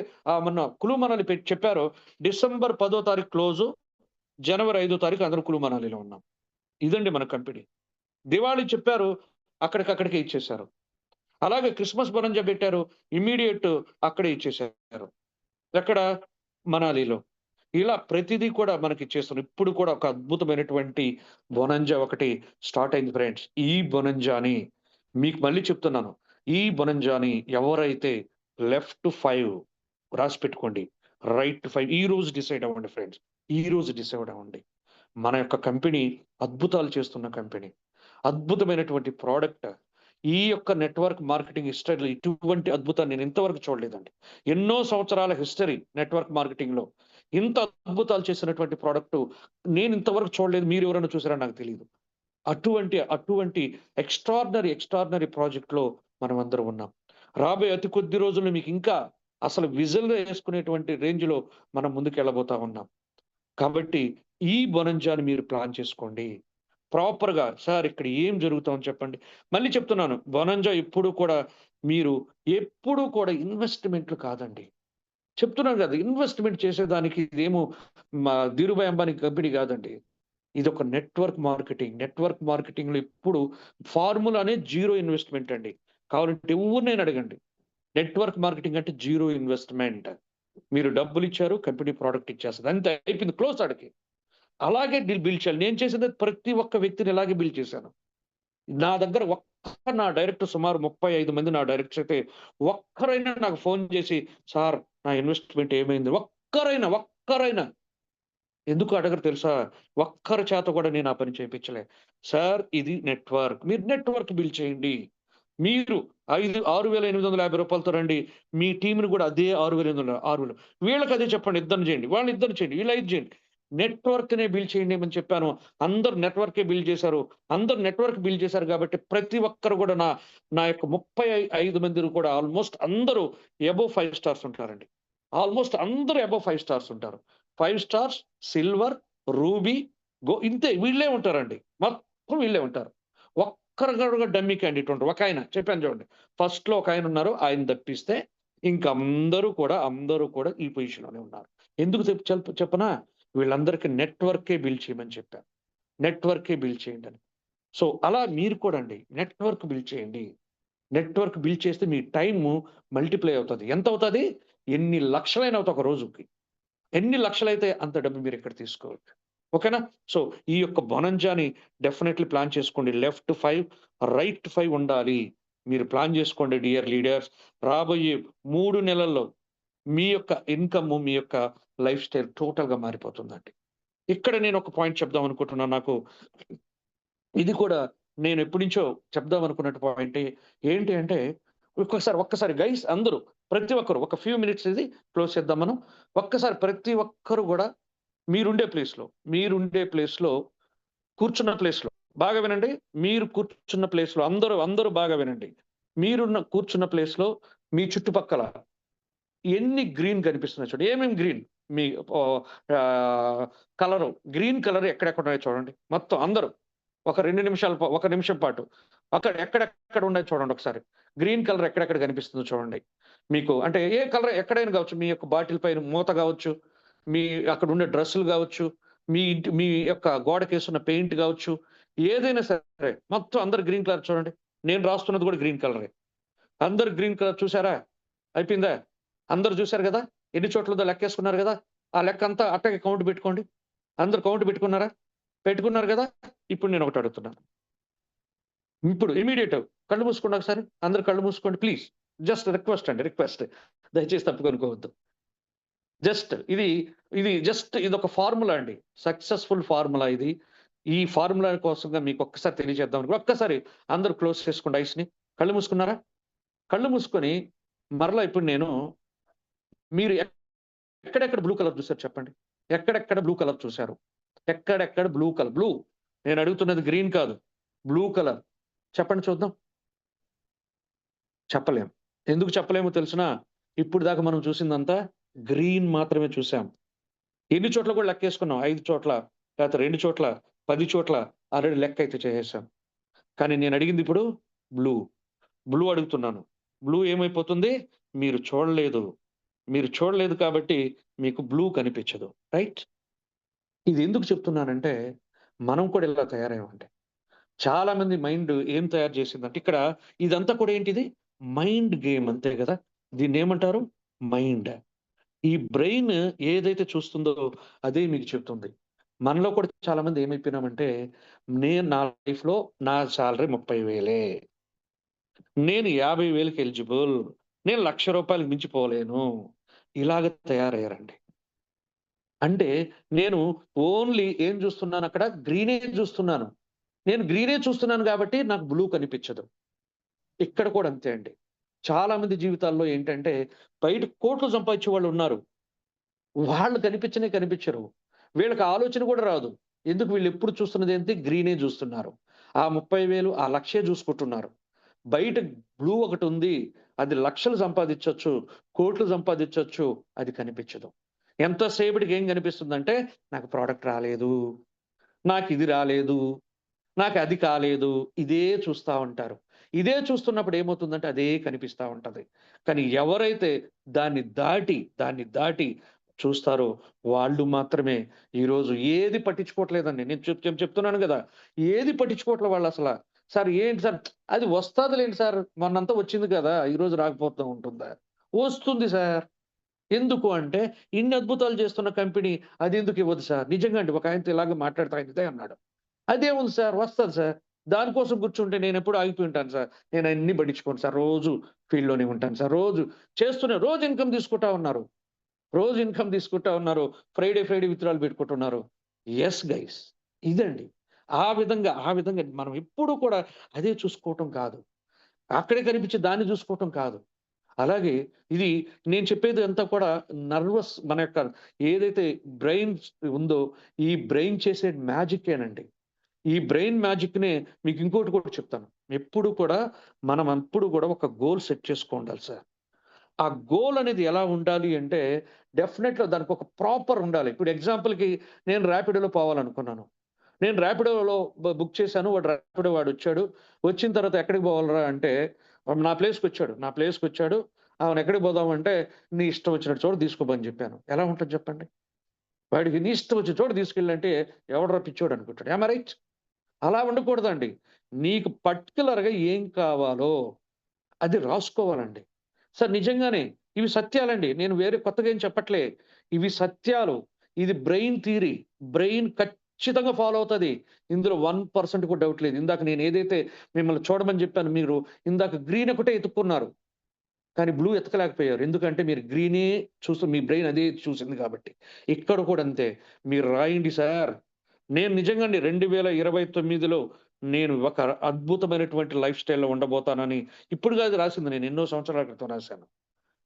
మొన్న కులు మనాలి చెప్పారో డిసెంబర్ 10థ్ తారీఖు క్లోజు, జనవరి 5థ్ తారీఖు అందరం కులు మనాలిలో ఉన్నాం. ఇదండి మన కంపెనీ. దివాళీ చెప్పారు, అక్కడికక్కడికే ఇచ్చేసారు. అలాగే క్రిస్మస్ బొనంజా పెట్టారు. ఇమ్మీడియేట్ అక్కడే ఇచ్చేసారు. ఎక్కడ? మనాలిలో. ఇలా ప్రతిదీ కూడా మనకి చేస్తున్నాం. ఇప్పుడు కూడా ఒక అద్భుతమైనటువంటి బొనంజా ఒకటి స్టార్ట్ అయింది ఫ్రెండ్స్. ఈ బొనంజాని మీకు మళ్ళీ చెప్తున్నాను. ఈ బొనంజాని ఎవరైతే లెఫ్ట్ 5 రాసిపెట్టుకోండి. రైట్ 5 ఈరోజు డిసైడ్ అవ్వండి ఫ్రెండ్స్. ఈరోజు డిసైడ్ అవ్వండి. మన యొక్క కంపెనీ అద్భుతాలు చేస్తున్న కంపెనీ. అద్భుతమైనటువంటి ప్రొడక్ట్. ఈ యొక్క నెట్వర్క్ మార్కెటింగ్ హిస్టరీలో ఇటువంటి అద్భుతాన్ని నేను ఇంతవరకు చూడలేదండి. ఎన్నో సంవత్సరాల హిస్టరీ నెట్వర్క్ మార్కెటింగ్‌లో ఇంత అద్భుతాలు చేసినటువంటి ప్రొడక్ట్ నేను ఇంతవరకు చూడలేదు. మీరు ఎవరైనా చూసారో నాకు తెలీదు. అటువంటి ఎక్స్ట్రార్డినరీ ప్రాజెక్ట్‌లో మనమందరం ఉన్నాం. రాబోయే అతి కొద్ది రోజుల్లో మీకు ఇంకా అసలు విజిల్‌లో యేసుకునేటువంటి రేంజ్‌లో మనం ముందుకెళ్ళబోతా ఉన్నాం. కాబట్టి ఈ బొనంజాని మీరు ప్లాన్ చేసుకోండి. ప్రాపర్‌గా సార్ ఇక్కడ ఏం జరుగుతోంది చెప్పండి. మళ్ళీ చెప్తున్నాను. బొనంజా ఎప్పుడు కూడా ఇన్వెస్ట్‌మెంట్‌లు కాదండి. చెప్తున్నాను గదా! ఇన్వెస్ట్‌మెంట్ చేసేదానికి ఇదేమో ధీరుభాయ్ అంబానీ కంపెనీ గాదండి. ఇదొక నెట్వర్క్ మార్కెటింగ్. నెట్వర్క్ మార్కెటింగ్‌లో ఎప్పుడు ఫార్ములానే జీరో ఇన్వెస్ట్‌మెంట్ అండి. కావాలంటే ఎవరినైనా అడగండి. నెట్వర్క్ మార్కెటింగ్ అంటే జీరో ఇన్వెస్ట్‌మెంట్. మీరు డబ్బులిచ్చారు, కంపెనీ ప్రొడక్ట్ ఇచ్చేస్తది. అంతే అయిపోయింది. క్లోజ్ ఆడికి. అలాగే బిల్డ్ చేయాలి. నేను చేసింది ప్రతి ఒక్క వ్యక్తిని ఇలాగే బిల్డ్ చేశాను. నా దగ్గర నా డైరెక్టర్ సుమారు 35 మంది నా డైరెక్టర్స్ అయితే ఒక్కరైనా నాకు ఫోన్ చేసి, "సార్ నా ఇన్వెస్ట్‌మెంట్ ఏమైంది?" ఒక్కరైనా. ఎందుకు అడగరు తెలుసా? ఒక్కరి చేత కూడా నేను ఆ పని చేపించలే. సార్ ఇది నెట్వర్క్. మీరు నెట్వర్క్ బిల్డ్ చేయండి. మీరు 6,850 రండి. మీ టీమ్‌ని కూడా అదే 6,800 వీళ్ళకి అదే చెప్పండి. ఇద్దరిని చేయండి. వాళ్ళని ఇద్దరిని చేయండి. వీళ్ళు 5 చేయండి. నెట్వర్క్‌నే బిల్డ్ చేయండి అని చెప్పాను. అందరూ నెట్వర్కే బిల్డ్ చేశారు. అందరూ నెట్వర్క్ బిల్డ్ చేశారు కాబట్టి ప్రతి ఒక్కరు కూడా నా యొక్క 35 మందిని కూడా ఆల్‌మోస్ట్ అందరూ అబోవ్ 5 స్టార్స్ ఉంటారండి. ఆల్‌మోస్ట్ అందరూ అబోవ్ 5 స్టార్స్ ఉంటారు. 5 స్టార్స్, సిల్వర్, రూబీ, ఇంతే వీళ్ళే ఉంటారండి. మొత్తం వీళ్ళే ఉంటారు. ఒక్కరు కూడా డమ్మీ క్యాండిడేట్ ఉండరు. ఒకాయన చెప్పాను చూడండి. ఫస్ట్‌లో ఒకాయనున్నారు. ఆయన తప్పిస్తే ఇంక అందరూ కూడా ఈ పొజిషన్‌లోనే ఉన్నారు. ఎందుకు చెప్పనా? వీళ్ళందరికీ నెట్వర్కే బిల్డ్ చేయమని చెప్పాను. నెట్వర్కే బిల్డ్ చేయండని. సో, అలా మీరు కూడా అండి నెట్వర్క్ బిల్డ్ చేయండి. నెట్వర్క్ బిల్డ్ చేస్తే మీ టైము మల్టిప్లై అవుతది. ఎంతవుతది? ఎన్ని లక్షలైన అవుతాయి ఒక రోజుకి. ఎన్ని లక్షలైతే అంత డబ్బు మీరిక్కడ తీసుకోవచ్చు. ఓకేనా? సో, ఈ యొక్క బొనంజాని డెఫినైట్‌లీ ప్లాన్ చేసుకోండి. లెఫ్ట్ 5, రైట్ 5 ఉండాలి. మీరు ప్లాన్ చేసుకోండి డియర్ లీడర్స్. రాబోయే 3 నెలల్లో మీ యొక్క ఇన్‌కమ్, మీ యొక్క లైఫ్ స్టైల్ టోటల్‌గా మారిపోతుందండి. ఇక్కడ నేను ఒక పాయింట్ చెప్దాం అనుకుంటున్నాను. ఇది కూడా నేను ఎప్పటినుంచో చెప్దాం అనుకున్నట్టు పాయింటే. ఏంటి అంటే ఒక్కసారి గైస్ అందరూ ప్రతి ఒక్కరు ఒక ఫ్యూ మినిట్స్ ఇది క్లోజ్ చేద్దాం మనం. ఒక్కసారి ప్రతి ఒక్కరు గూడా మీరుండే ప్లేస్‌లో కూర్చున్న ప్లేస్‌లో బాగా వినండి. మీరు కూర్చున్న ప్లేస్‌లో అందరూ బాగా వినండి. కూర్చున్న ప్లేస్‌లో మీ చుట్టుపక్కల ఎన్ని గ్రీన్ కనిపిస్తున్నాయి చూడండి. ఏమేం గ్రీన్? మీ ఆహ్, ఆహ్, కలరు గ్రీన్ కలర్ ఎక్కడెక్కడ ఉన్నాయో చూడండి. మొత్తం అందరూ. ఒక నిమిషం పాటు. ఎక్కడెక్కడ ఉన్నాయో చూడండి ఒకసారి. గ్రీన్ కలర్ ఎక్కడెక్కడ కనిపిస్తుందో చూడండి. మీకు అంటే ఏ కలర్ ఎక్కడైనా కావచ్చు. మీ యొక్క బాటిల్ పైన మూత గావచ్చు, మీ అక్కడుండే డ్రెస్సులు గావచ్చు, మీ యొక్క గోడకేసున్న పెయింట్ గావచ్చు, ఏదైనా సరే మొత్తం అందరూ గ్రీన్ కలర్ చూడండి. నేను రాస్తున్నది కూడా గ్రీన్ కలరే. అందరూ గ్రీన్ కలర్ చూసారా? అయిపోయిందా? అందరూ చూసారు గదా! ఎన్ని చోట్లుందో లెక్కేసుకున్నారు గదా! ఆ లెక్కంతా అట్టగే కౌంట్ పెట్టుకోండి. అందరూ కౌంట్ పెట్టుకున్నారా? పెట్టుకున్నారు గదా! ఇప్పుడు నేనొకటి అడుగుతున్నాను. ఇప్పుడు ఇమ్మీడియేట్ కళ్ళు మూసుకోండి ఒకసారి. అందరూ కళ్ళు మూసుకోండి ప్లీజ్. జస్ట్ రిక్వెస్ట్ అండి. రిక్వెస్ట్. దయచేసి తప్పులనుకోవద్దు. జస్ట్ ఇదొక ఫార్ములా అండి. సక్సెస్‌ఫుల్ ఫార్ములా ఇది. ఈ ఫార్ములా కోసంగా మీకొక్కసారి తెలియజేద్దాం ఒక్కసారి అందరూ క్లోజ్ చేసుకోండి ఐస్‌ని. కళ్ళు మూసుకున్నారా? కళ్ళు మూసుకొని మరలా ఇప్పుడు మీరు ఎక్కడెక్కడ బ్లూ కలర్ చూసారు చెప్పండి? ఎక్కడెక్కడ బ్లూ కలర్ చూసారు? ఎక్కడెక్కడ బ్లూ కలర్? నేనడుగుతున్నది గ్రీన్ కాదు. Blue colour. చెప్పండి చూద్దాం. చెప్పలేం. ఎందుకు చెప్పలేమో తెలుసునా? ఇప్పుడు దాకా మనం చూసిందంతా గ్రీన్ మాత్రమే చూసాం. ఎన్ని చోట్ల కూడా లెక్కేసుకున్నాం. 5 చోట్ల, లేకపోతే 2 చోట్ల, 10 చోట్ల ఆల్రెడీ లెక్కయితే చేసేసాం. కానీ నేనడిగిందిప్పుడు బ్లూ. బ్లూ అడుగుతున్నాను. బ్లూ ఏమైపోతుంది? మీరు చూడలేదు. మీరు చూడలేదు కాబట్టి మీకు బ్లూ కనిపించదు. రైట్? ఇది ఎందుకు చెప్తున్నానంటే, మనం కూడా ఇలా తయారయ్యామండి. చాలా మంది మైండ్ ఏం తయారు చేసిందంటే ఇక్కడ ఇదంతా కూడా ఏంటిది? మైండ్ గేమ్ అంతే గదా! దీన్నేమంటారు? మైండ్. ఈ బ్రెయిన్ ఏదైతే చూస్తుందో అదే మీకు చెప్తుంది. మనలో కూడా చాలా మంది ఏమైపోయినామంటే, నా లైఫ్‌లో నా సాలరీ 30,000 నేను 50,000కి ఎలిజిబుల్. నేను రూ. 1,00,000 మించిపోలేను. ఇలాగ తయారయ్యారండి. అంటే నేను ఓన్లీ ఏం చూస్తున్నానక్కడ? గ్రీనే చూస్తున్నాను. నేను గ్రీనే చూస్తున్నాను కాబట్టి నాకు బ్లూ కనిపించదు. ఇక్కడ కూడా అంతే అండి. చాలా మంది జీవితాల్లో ఏంటంటే, బయట కోట్లు సంపాదించే వాళ్ళున్నారు. వాళ్ళు కనిపించనే కనిపించరు. వీళ్ళకి ఆలోచన కూడా రాదు. ఎందుకు వీళ్ళెప్పుడు చూస్తున్నదేంటి? గ్రీనే చూస్తున్నారు. ఆ 30,000 ఆ లక్షే చూసుకుంటున్నారు. బయట బ్లూ ఒకటుంది. అది లక్షలు సంపాదించొచ్చు, కోట్లు సంపాదించొచ్చు. అది కనిపించదు. ఎంతసేపటికి ఏం కనిపిస్తుందంటే, నాకు ప్రొడక్ట్ రాలేదు, నాకిది రాలేదు, నాకది కాలేదు. ఇదే చూస్తా ఉంటారు. ఇదే చూస్తున్నప్పుడు ఏమవుతుందంటే అదే కనిపిస్తా ఉంటది. కానీ ఎవరైతే దాన్ని దాటి చూస్తారో వాళ్ళు మాత్రమే ఈరోజు ఏది పట్టించుకోవట్లేదండి. నేను చెప్తున్నాను గదా! ఏది పట్టించుకోవట్లే వాళ్ళసల. సార్ ఏంటి సార్ అది వస్తాదిలెండి సార్. మొన్నంతా వచ్చింది కదా! ఈరోజు రాకపోతూ ఉంటుందా? వస్తుంది సార్. ఎందుకు అంటే ఇన్ని అద్భుతాలు చేస్తున్న కంపెనీ అదెందుకు ఇవ్వదు సార్? నిజంగా అండి. ఒక ఆయనతో ఇలాగే మాట్లాడుతా ఇదే అన్నాడు. అదేముంది సార్ వస్తది సార్. దానికోసం కూర్చుంటే నేనెప్పుడూ ఆగిపోయి ఉంటాను సార్. నేనయన్నీ పట్టించుకోను సార్. రోజు ఫీల్డ్‌లోనే ఉంటాను సార్. రోజు ఇన్‌కమ్ తీసుకుంటా ఉన్నారు. రోజు ఇన్‌కమ్ తీసుకుంటా ఉన్నారు. ఫ్రైడే విత్‌డ్రాయల్ పెట్టుకుంటున్నారు. Yes guys. ఇదండి. ఆ విధంగా మనం ఎప్పుడూ కూడా అదే చూసుకోవటం కాదు. అక్కడే కనిపించే దాన్ని చూసుకోవటం కాదు. అలాగే ఇది నేను చెప్పేది అంతా కూడా మన యొక్క ఏదైతే బ్రెయిన్ ఉందో, ఈ బ్రెయిన్ చేసే మ్యాజిక్కేనండి. ఈ బ్రెయిన్ మ్యాజిక్‌నే మీకు ఇంకోటి కూడా చెప్తాను. మనం ఎప్పుడు కూడా ఒక గోల్ సెట్ చేసుకోండాలి సార్. ఆ గోల్ అనేది ఎలా ఉండాలి అంటే డెఫినెట్‌గా దానికొక ప్రాపర్ ఉండాలి. ఇప్పుడు ఎగ్జాంపుల్‌కి నేను ర్యాపిడోలో పోవాలనుకున్నాను. నేను ర్యాపిడోలో బుక్ చేశాను. ర్యాపిడో వాడొచ్చాడు. వచ్చిన తర్వాత ఎక్కడికి పోవాలిరా అంటే నా ప్లేస్‌కొచ్చాడు. ఎక్కడికి పోదామంటే నీ ఇష్టం వచ్చినట్టు చోట తీసుకోపో అని చెప్పాను. ఎలా ఉంటది చెప్పండి? వాడికి నీ ఇష్టం వచ్చిన చోట తీసుకెళ్ళంటే ఎవడురా పిచ్చోడు అనుకుంటాడు. Am I right? అలా ఉండకూడదండి. నీకు పర్టిక్యులర్‌గా ఏం కావాలో అది రాసుకోవాలండి. సార్ నిజంగానే ఇవి సత్యాలండి. నేను వేరే కొత్తగా ఏం చెప్పట్లే. ఇవి సత్యాలు. ఇది బ్రెయిన్ థియరీ. బ్రెయిన్ ఖచ్చితంగా ఫాలో అవుతది. ఇందులో 1% కూడా డౌట్ లేదు. ఇందాక నేను ఏదైతే మిమ్మల్ని చూడమని చెప్పాను. మీరు ఇందాక గ్రీన్ ఒకటే ఎతుక్కున్నారు. కానీ బ్లూ ఎతకలేకపోయారు. ఎందుకంటే మీరు గ్రీనే మీ బ్రెయిన్ అదే చూసింది కాబట్టి. ఇక్కడ కూడా అంతే. మీరు రాయండి సార్. నేను నిజంగా అండి 2029లో నేను ఒక అద్భుతమైనటువంటి లైఫ్ స్టైల్‌లో ఉండబోతానని ఇప్పుడు కాదు రాసింది. నేను ఎన్నో సంవత్సరాల క్రితం రాశాను.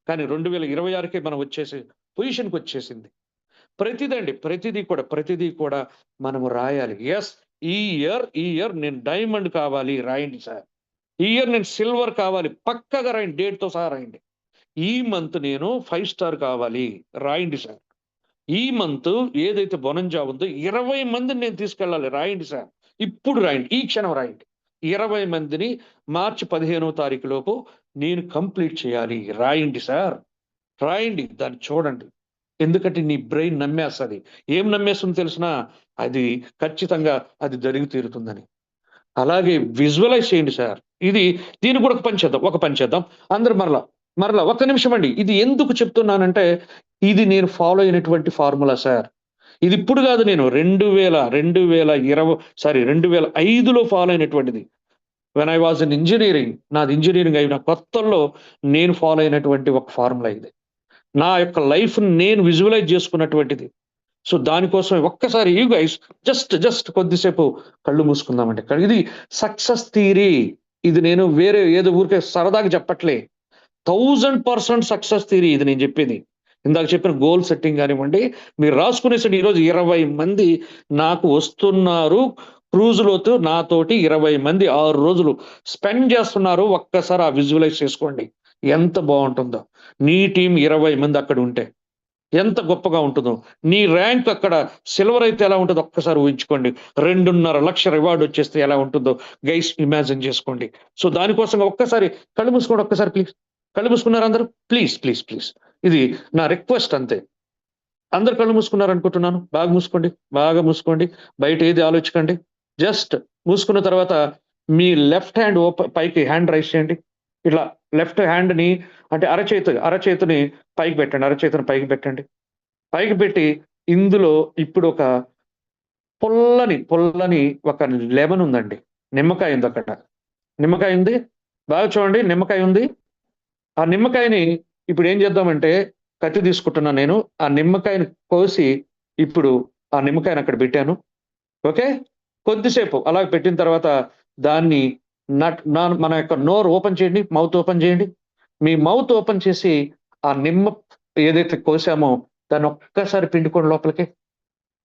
కానీ 2026కే మనం పొజిషన్‌కొచ్చేసింది. ప్రతిదీ కూడా మనము రాయాలి. యెస్. ఈ ఇయర్ నేను డైమండ్ కావాలి రాయండి సార్. ఈ ఇయర్ నేను సిల్వర్ కావాలి. పక్కాగా రాయండి. డేట్‌తో సహా రాయండి. ఈ మంత్ నేను 5 స్టార్ కావాలి. రాయండి సార్. ఈ మంత్ ఏదైతే బొనంజా ఉందో 20 మందిని నేను తీసుకెళ్ళాలి. రాయండి సార్. ఇప్పుడు రాయండి. ఈ క్షణం రాయండి. 20 మందిని మార్చి 15వ తారీఖు లోపు నేను కంప్లీట్ చేయాలి. రాయండి సార్. రాయండి. దాన్ని చూడండి. ఎందుకంటే నీ బ్రెయిన్ నమ్మేస్తది. ఏం నమ్మేస్తుందో తెలుసునా? అది ఖచ్చితంగా అది జరిగి తీరుతుందని. అలాగే విజువలైజ్ చేయండి సార్. దీన్ని కూడా ఒక పని చేద్దాం. అందరూ మరలా ఒక్క నిమిషం అండి. ఇది ఎందుకు చెప్తున్నానంటే, ఇది నేను ఫాలో అయినటువంటి ఫార్ములా సార్. ఇది ఇప్పుడు గాదు నేను 2005లో ఫాలో అయినటువంటిది. When I was in engineering నాది ఇంజినీరింగ్ అయిన కొత్తల్లో నేను ఫాలో అయినటువంటి ఒక ఫార్ములా ఇది. నా యొక్క లైఫ్‌ని నేను విజువలైజ్ చేసుకున్నటువంటిది. సో, దానికోసం ఒక్కసారి యూ గైస్ జస్ట్ కొద్దిసేపు కళ్ళు మూసుకుందామండి. ఇది సక్సెస్ థియరీ. ఇది నేను వేరే ఏదో ఊరికే సరదాగా చెప్పట్లే. 1000% సక్సెస్ థియరీ ఇది నేను జెప్పేది. ఇందాక చెప్పిన గోల్ సెట్టింగ్ గానివ్వండి, మీరు రాసుకునేసండి ఈరోజు 20 మంది నాకు వస్తున్నారు. క్రూజ్‌లోతో నాతోటి 20 మంది 6 రోజులు స్పెండ్ జేస్తున్నారు. ఒక్కసారి ఆ విజువలైజ్ చేసుకోండి. ఎంత బావుంటుందో. నీ టీమ్ 20 మంది అక్కడుంటే. ఎంత గొప్పగా ఉంటుందో. నీ ర్యాంక్ అక్కడ సిల్వర్ అయితే ఎలా ఉంటదో ఒక్కసారి ఊహించుకోండి. 2,50,000 రివార్డ్ వచ్చేస్తే ఎలా ఉంటుందో గైస్ ఇమాజిన్ చేసుకోండి. సో, దానికోసం ఒక్కసారి కళ్ళు మూసుకోండి ఒక్కసారి ప్లీజ్. కళ్ళు మూసుకున్నారా అందరూ? ప్లీజ్. ఇది నా రిక్వెస్ట్ అంతే. అందరూ కళ్ళు మూసుకున్నారనుకుంటున్నాను. బాగా మూసుకోండి. బయట ఏది ఆలోచించకండి. జస్ట్ మూసుకున్న తర్వాత మీ లెఫ్ట్ హ్యాండ్ పైకి హ్యాండ్ రైజ్ చేయండి. ఇట్లా లెఫ్ట్ హ్యాండ్‌ని అంటే అరచేతిని పైకి పెట్టండి. అరచేతిని పైకి పెట్టండి. పైకి పెట్టి ఇందులో ఇప్పుడు ఒక పుల్లని ఒక లెమన్ ఉందండి. నిమ్మకాయ ఉందక్కడ. నిమ్మకాయ ఉంది. బాగా చూడండి నిమ్మకాయ ఉంది. ఆ నిమ్మకాయని ఇప్పుడేం చేద్దామంటే కత్తి తీసుకుంటున్నాను నేను. ఆ నిమ్మకాయని కోసి ఇప్పుడు ఆ నిమ్మకాయని అక్కడ పెట్టాను. ఓకే. కొద్దిసేపు అలాగ పెట్టిన తర్వాత దాన్ని మన యొక్క నోరు ఓపెన్ చేయండి. మౌత్ ఓపెన్ చేయండి. మీ మౌత్ ఓపెన్ చేసి ఆ నిమ్మ ఏదైతే కోసామో దాన్ని ఒక్కసారి పిండుకోండి లోపలికి.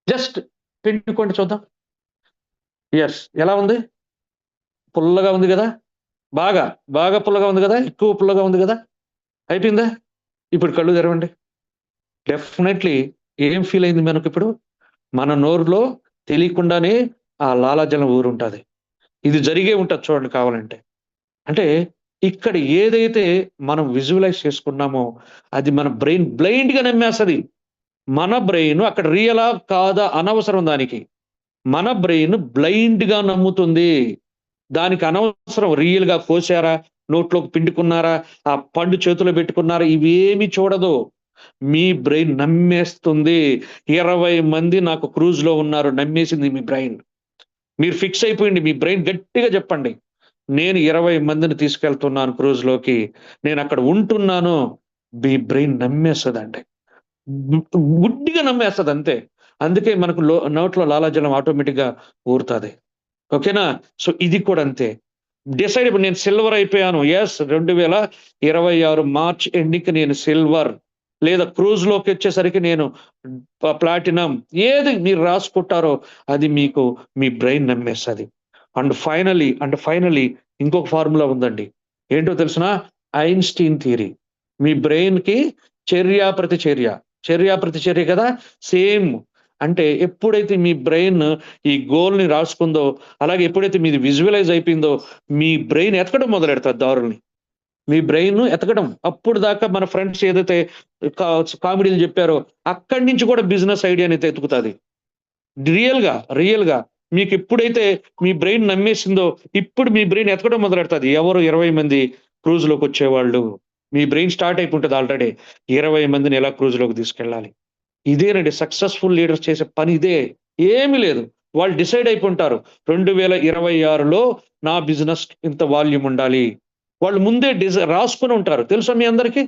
జస్ట్ పిండుకోండి చూద్దాం. యెస్. ఎలా ఉంది? పుల్లగా ఉంది గదా! బాగా, బాగా పుల్లగా ఉంది గదా! ఎక్కువ పుల్లగా ఉంది గదా! అయిపోయిందా? ఇప్పుడు కళ్ళు తెరవండి. డెఫినైట్‌లీ ఏం ఫీల్ అయింది మనకిప్పుడు? మన నోరులో తెలియకుండానే ఆ లాలాజలం ఊరుంటది. ఇది జరిగే ఉంటది చూడండి కావాలంటే. అంటే ఇక్కడ ఏదైతే మనం విజువలైజ్ చేసుకున్నామో అది మన బ్రెయిన్ బ్లైండ్‌గా నమ్మేస్తది. మన బ్రెయిన్ అక్కడ రియలా? కాదా? అనవసరం దానికి. మన బ్రెయిన్ బ్లైండ్‌గా నమ్ముతుంది. దానికి అనవసరం రియల్‌గా కోసారా? నోట్లోకి పిండుకున్నారా? ఆ పండు చేతిలో పెట్టుకున్నారా? ఇవేమి చూడదు. మీ బ్రెయిన్ నమ్మేస్తుంది. 20 మంది నాకు క్రూజ్‌లో ఉన్నారు. నమ్మేసింది మీ బ్రెయిన్. మీరు ఫిక్స్ అయిపోయిండి. మీ బ్రెయిన్ గట్టిగా చెప్పండి. నేను 20 మందిని తీసుకెళ్తున్నాను క్రూజ్‌లోకి. నేనక్కడ ఉంటున్నాను. మీ బ్రెయిన్ నమ్మేస్తదండి. గుడ్డిగా నమ్మేస్తదంతే. అందుకే మనకు నోట్లో లాలాజలం ఆటోమేటిక్‌గా ఊరుతది. ఓకేనా? సో, ఇది కూడా అంతే. డిసైడ్ ఇప్పుడు నేను సిల్వర్ అయిపోయాను. యెస్ 2026 మార్చ్ ఎండింగ్‌కి నేను సిల్వర్ లేదా క్రూజ్‌లోకొచ్చేసరికి నేను ప్లాటినం ఏది మీరు రాసుకుంటారో అది మీకు మీ బ్రెయిన్ నమ్మేస్తది. అండ్ ఫైనల్లీ ఇంకొక ఫార్ములా ఉందండి. ఏంటో తెలుసునా? Einstein theory. మీ బ్రెయిన్‌కి ప్రతిచర్య. ప్రతిచర్య కదా! సేమ్. అంటే ఎప్పుడైతే మీ బ్రెయిన్ ఈ గోల్‌ని రాసుకుందో, అలాగే ఎప్పుడైతే మీది విజువలైజ్ అయిపోయిందో, మీ బ్రెయిన్ ఎతకడం మొదలెడతది దారుల్ని. మీ బ్రెయిన్ ఎతకడం. అప్పటిదాకా మన ఫ్రెండ్స్ ఏదైతే కా కామెడీలు జెప్పారో, అక్కడి నుంచి కూడా బిజినెస్ ఐడియా‌నైతే ఎతుకుతది. రియల్‌గా మీకెప్పుడైతే మీ బ్రెయిన్ నమ్మేసిందో, ఇప్పుడు మీ బ్రెయిన్ ఎతకడం మొదలెడతది. ఎవరు 20 మంది క్రూజ్‌లోకొచ్చేవాళ్ళు. మీ బ్రెయిన్ స్టార్ట్ అయిపుంటది ఆల్రెడీ. 20 మందిని ఎలా క్రూజ్‌లోకి తీసుకెళ్ళాలి. ఇదేనండి సక్సెస్‌ఫుల్ లీడర్స్ చేసే పని ఇదే. ఏమి లేదు. వాళ్ళు డిసైడ్ అయిపుంటారు. 2026లో నా బిజినెస్ ఇంత వాల్యూమ్ ఉండాలి. వాళ్ళు ముందే రాసుకొని ఉంటారు. తెలుసా మీ అందరికి?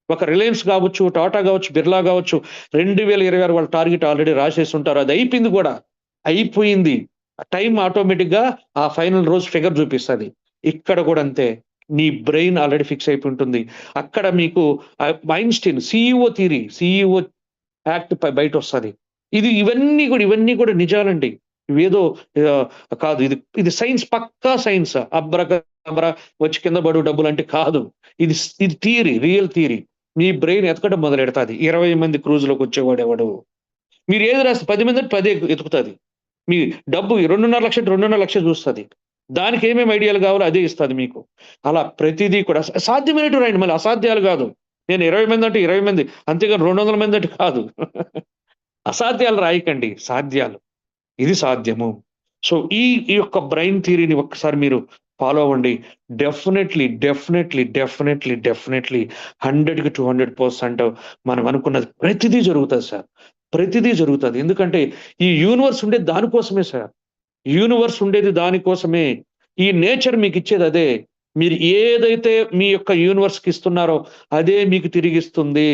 ఒక రిలయన్స్ గావచ్చు, టాటా గావచ్చు, బిర్లా గావచ్చు 2026 వాళ్ళ టార్గెట్ ఆల్రెడీ రాసేసుంటారు. అది అయిపోయింది గూడా. అయిపోయింది. టైమ్ ఆటోమేటిక్‌గా ఆ ఫైనల్ రోజు ఫిగర్ జూపిస్తది. ఇక్కడ గూడా అంతే. నీ బ్రెయిన్ ఆల్రెడీ ఫిక్స్ అయిపోయుంటుంది. అక్కడ మీకు Einstein CEO theory, CEO act బయటొస్తది. ఇవన్నీ కూడా నిజాలండి. ఇవేదో ఆహ్, కాదు. ఇది సైన్స్ పక్కా సైన్స్. అబ్రకదబ్రా వచ్చి కింద పడు డబ్బులంటే కాదు. ఇది థియరీ. Real theory. మీ బ్రెయిన్ ఎతకడం మొదలెడతాది. 20 మంది క్రూజ్‌లోకొచ్చేవాడెవడు? మీరు ఏది రాస్తే 10 మంది అంటే 10 ఎతుకుతది. మీ డబ్బు 2.5 లక్షలు 2.5 లక్షలు చూస్తది. దానికి ఏమేమి ఐడియాలు కావాలో అదే ఇస్తది మీకు. అలా ప్రతిదీ కూడా సాధ్యమైనటివి రాయండి మళ్ళీ అసాధ్యాలు కాదు. నేను 20 మంది అంటే 20 మంది. అంతేగాని 200 మంది అంటే కాదు. అసాధ్యాలు రాయకండి. సాధ్యాలు. ఇది సాధ్యము. సో, ఈ యొక్క బ్రెయిన్ థియరీని ఒక్కసారి మీరు ఫాలో అవ్వండి. డెఫినైట్‌లీ 100కి 200% మనం అనుకున్నది ప్రతిదీ జరుగుతది సార్. ప్రతిదీ జరుగుతది. ఎందుకంటే ఈ యూనివర్స్ ఉండేది దానికోసమే సార్. యూనివర్స్ ఉండేది దానికోసమే. ఈ నేచర్ మీకిచ్చేదదే. మీరు ఏదైతే మీ యొక్క యూనివర్స్‌కి ఇస్తున్నారో అదే మీకు తిరిగిస్తుంది.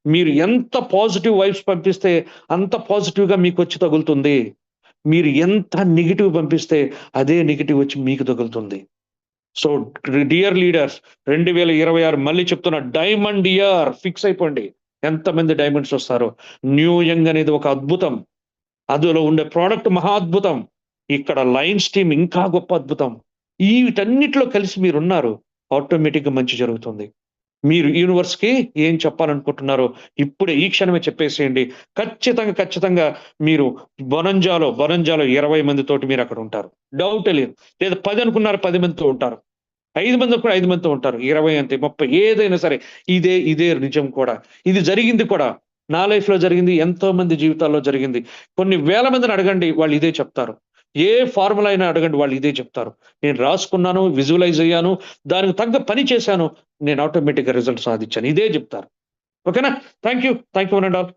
మీరు ఎంత పాజిటివ్ వైబ్స్ పంపిస్తే అంత పాజిటివ్‌గా మీకొచ్చి తగులుతుంది. మీరు ఎంత నెగెటివ్ పంపిస్తే అదే నెగెటివ్ వచ్చి మీకు తగులుతుంది. సో, డియర్ లీడర్స్ 2026 మళ్ళీ చెప్తున్నా డైమండ్ ఇయర్ ఫిక్స్ అయిపోండి. ఎంతమంది డైమండ్స్ వస్తారో. న్యూ యంగ్ అనేది ఒక అద్భుతం. అందులో ఉండే ప్రొడక్ట్ మహా అద్భుతం. ఇక్కడ లయన్స్ టీమ్ ఇంకా గొప్ప అద్భుతం. వీటన్నిటిలో కలిసి మీరున్నారు. ఆటోమేటిక్‌గా మంచి జరుగుతుంది. మీరు యూనివర్స్‌కి ఏం చెప్పాలనుకుంటున్నారో ఇప్పుడే ఈ క్షణమే చెప్పేసేయండి. ఖచ్చితంగా మీరు బొనంజాలో 20 మందితోటి మీరక్కడ ఉంటారు. డౌటే లేదు. లేదా 10 అనుకున్నారు 10 మందితో ఉంటారు. 5 మంది అనుకున్న 5 మందితో ఉంటారు. 20 అంతే 30 ఏదైనా సరే ఇదే నిజం కూడా. ఇది జరిగింది కూడా. నా లైఫ్‌లో జరిగింది. ఎంతో మంది జీవితాల్లో జరిగింది. కొన్ని వేల మందిని అడగండి వాళ్ళు ఇదే చెప్తారు. ఏ ఫార్ములా అయినా అడగండి వాళ్ళు ఇదే చెప్తారు. నేను రాసుకున్నాను, విజువలైజ్ అయ్యాను, దానికి తగ్గ పని చేశాను. నేను ఆటోమేటిక్‌గా రిజల్ట్ సాధిచ్చాను. ఇదే జెప్తారు. ఓకేనా? Thank you. Thank you one and all.